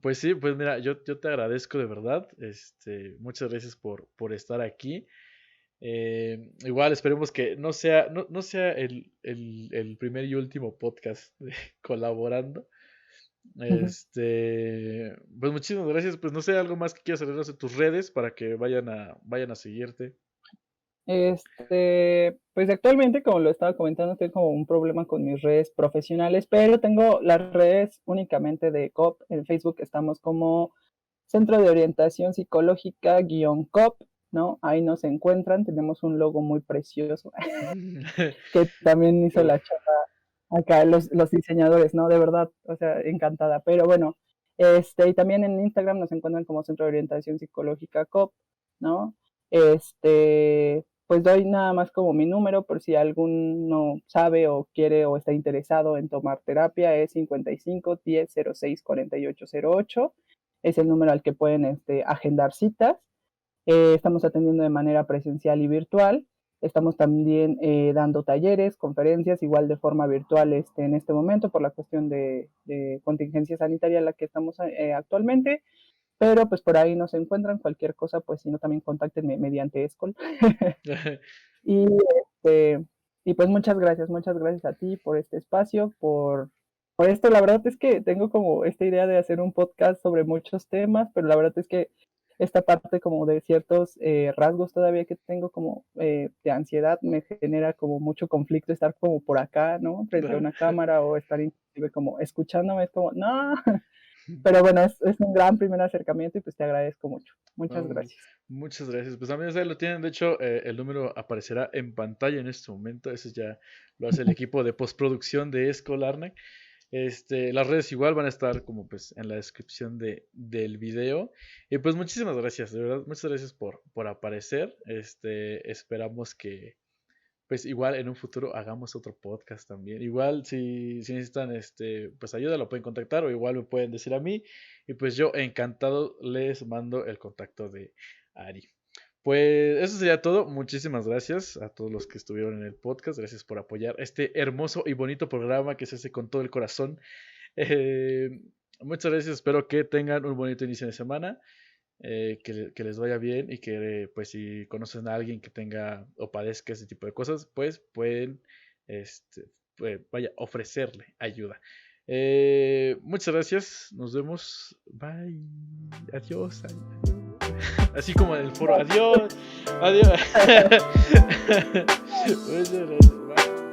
S1: pues sí, pues mira, yo te agradezco de verdad. Muchas gracias por estar aquí. Igual esperemos que no sea el primer y último podcast colaborando. Pues muchísimas gracias. Pues no sé, algo más que quieras agregar en tus redes para que vayan a seguirte.
S2: Pues actualmente, como lo estaba comentando, tengo como un problema con mis redes profesionales, pero tengo las redes únicamente de COP. En Facebook estamos como Centro de Orientación Psicológica-COP ¿no? Ahí nos encuentran, tenemos un logo muy precioso que también hizo la chava acá los diseñadores, ¿no? De verdad, o sea, encantada. Pero bueno, y también en Instagram nos encuentran como Centro de Orientación Psicológica COP, ¿no? Pues doy nada más como mi número por si alguno sabe o quiere o está interesado en tomar terapia, es 55 10 06 48 08. Es el número al que pueden agendar citas. Estamos atendiendo de manera presencial y virtual. Estamos también dando talleres, conferencias, igual de forma virtual en este momento por la cuestión de contingencia sanitaria en la que estamos actualmente. Pero pues por ahí nos encuentran cualquier cosa, pues si no también contáctenme mediante Escol. y, este, y pues muchas gracias a ti por este espacio, por esto. La verdad es que tengo como esta idea de hacer un podcast sobre muchos temas, pero la verdad es que esta parte como de ciertos rasgos todavía que tengo como de ansiedad me genera como mucho conflicto estar como por acá, ¿no? Frente a una cámara o estar inclusive como escuchándome, es como, no, pero bueno, es un gran primer acercamiento y pues te agradezco mucho. Muchas
S1: No,
S2: gracias.
S1: muchas gracias. Pues amigos, ahí lo tienen. De hecho, el número aparecerá en pantalla en este momento. Eso ya lo hace el equipo de postproducción de Escolarnec. Las redes igual van a estar como pues en la descripción del video. Y pues muchísimas gracias, de verdad, muchas gracias por aparecer. Esperamos que pues igual en un futuro hagamos otro podcast también. Igual si necesitan pues ayuda lo pueden contactar o igual me pueden decir a mí. Y pues yo encantado les mando el contacto de Ari. Pues eso sería todo. Muchísimas gracias a todos los que estuvieron en el podcast. Gracias por apoyar este hermoso y bonito programa que se hace con todo el corazón. Eh, Muchas gracias. Espero que tengan un bonito inicio de semana. Que les vaya bien y que pues si conocen a alguien que tenga o padezca ese tipo de cosas, pues pueden vaya ofrecerle ayuda. Muchas gracias. Nos vemos. Bye. Adiós. Adiós. Así como en el foro. Adiós. Adiós. Muchas gracias. Bye.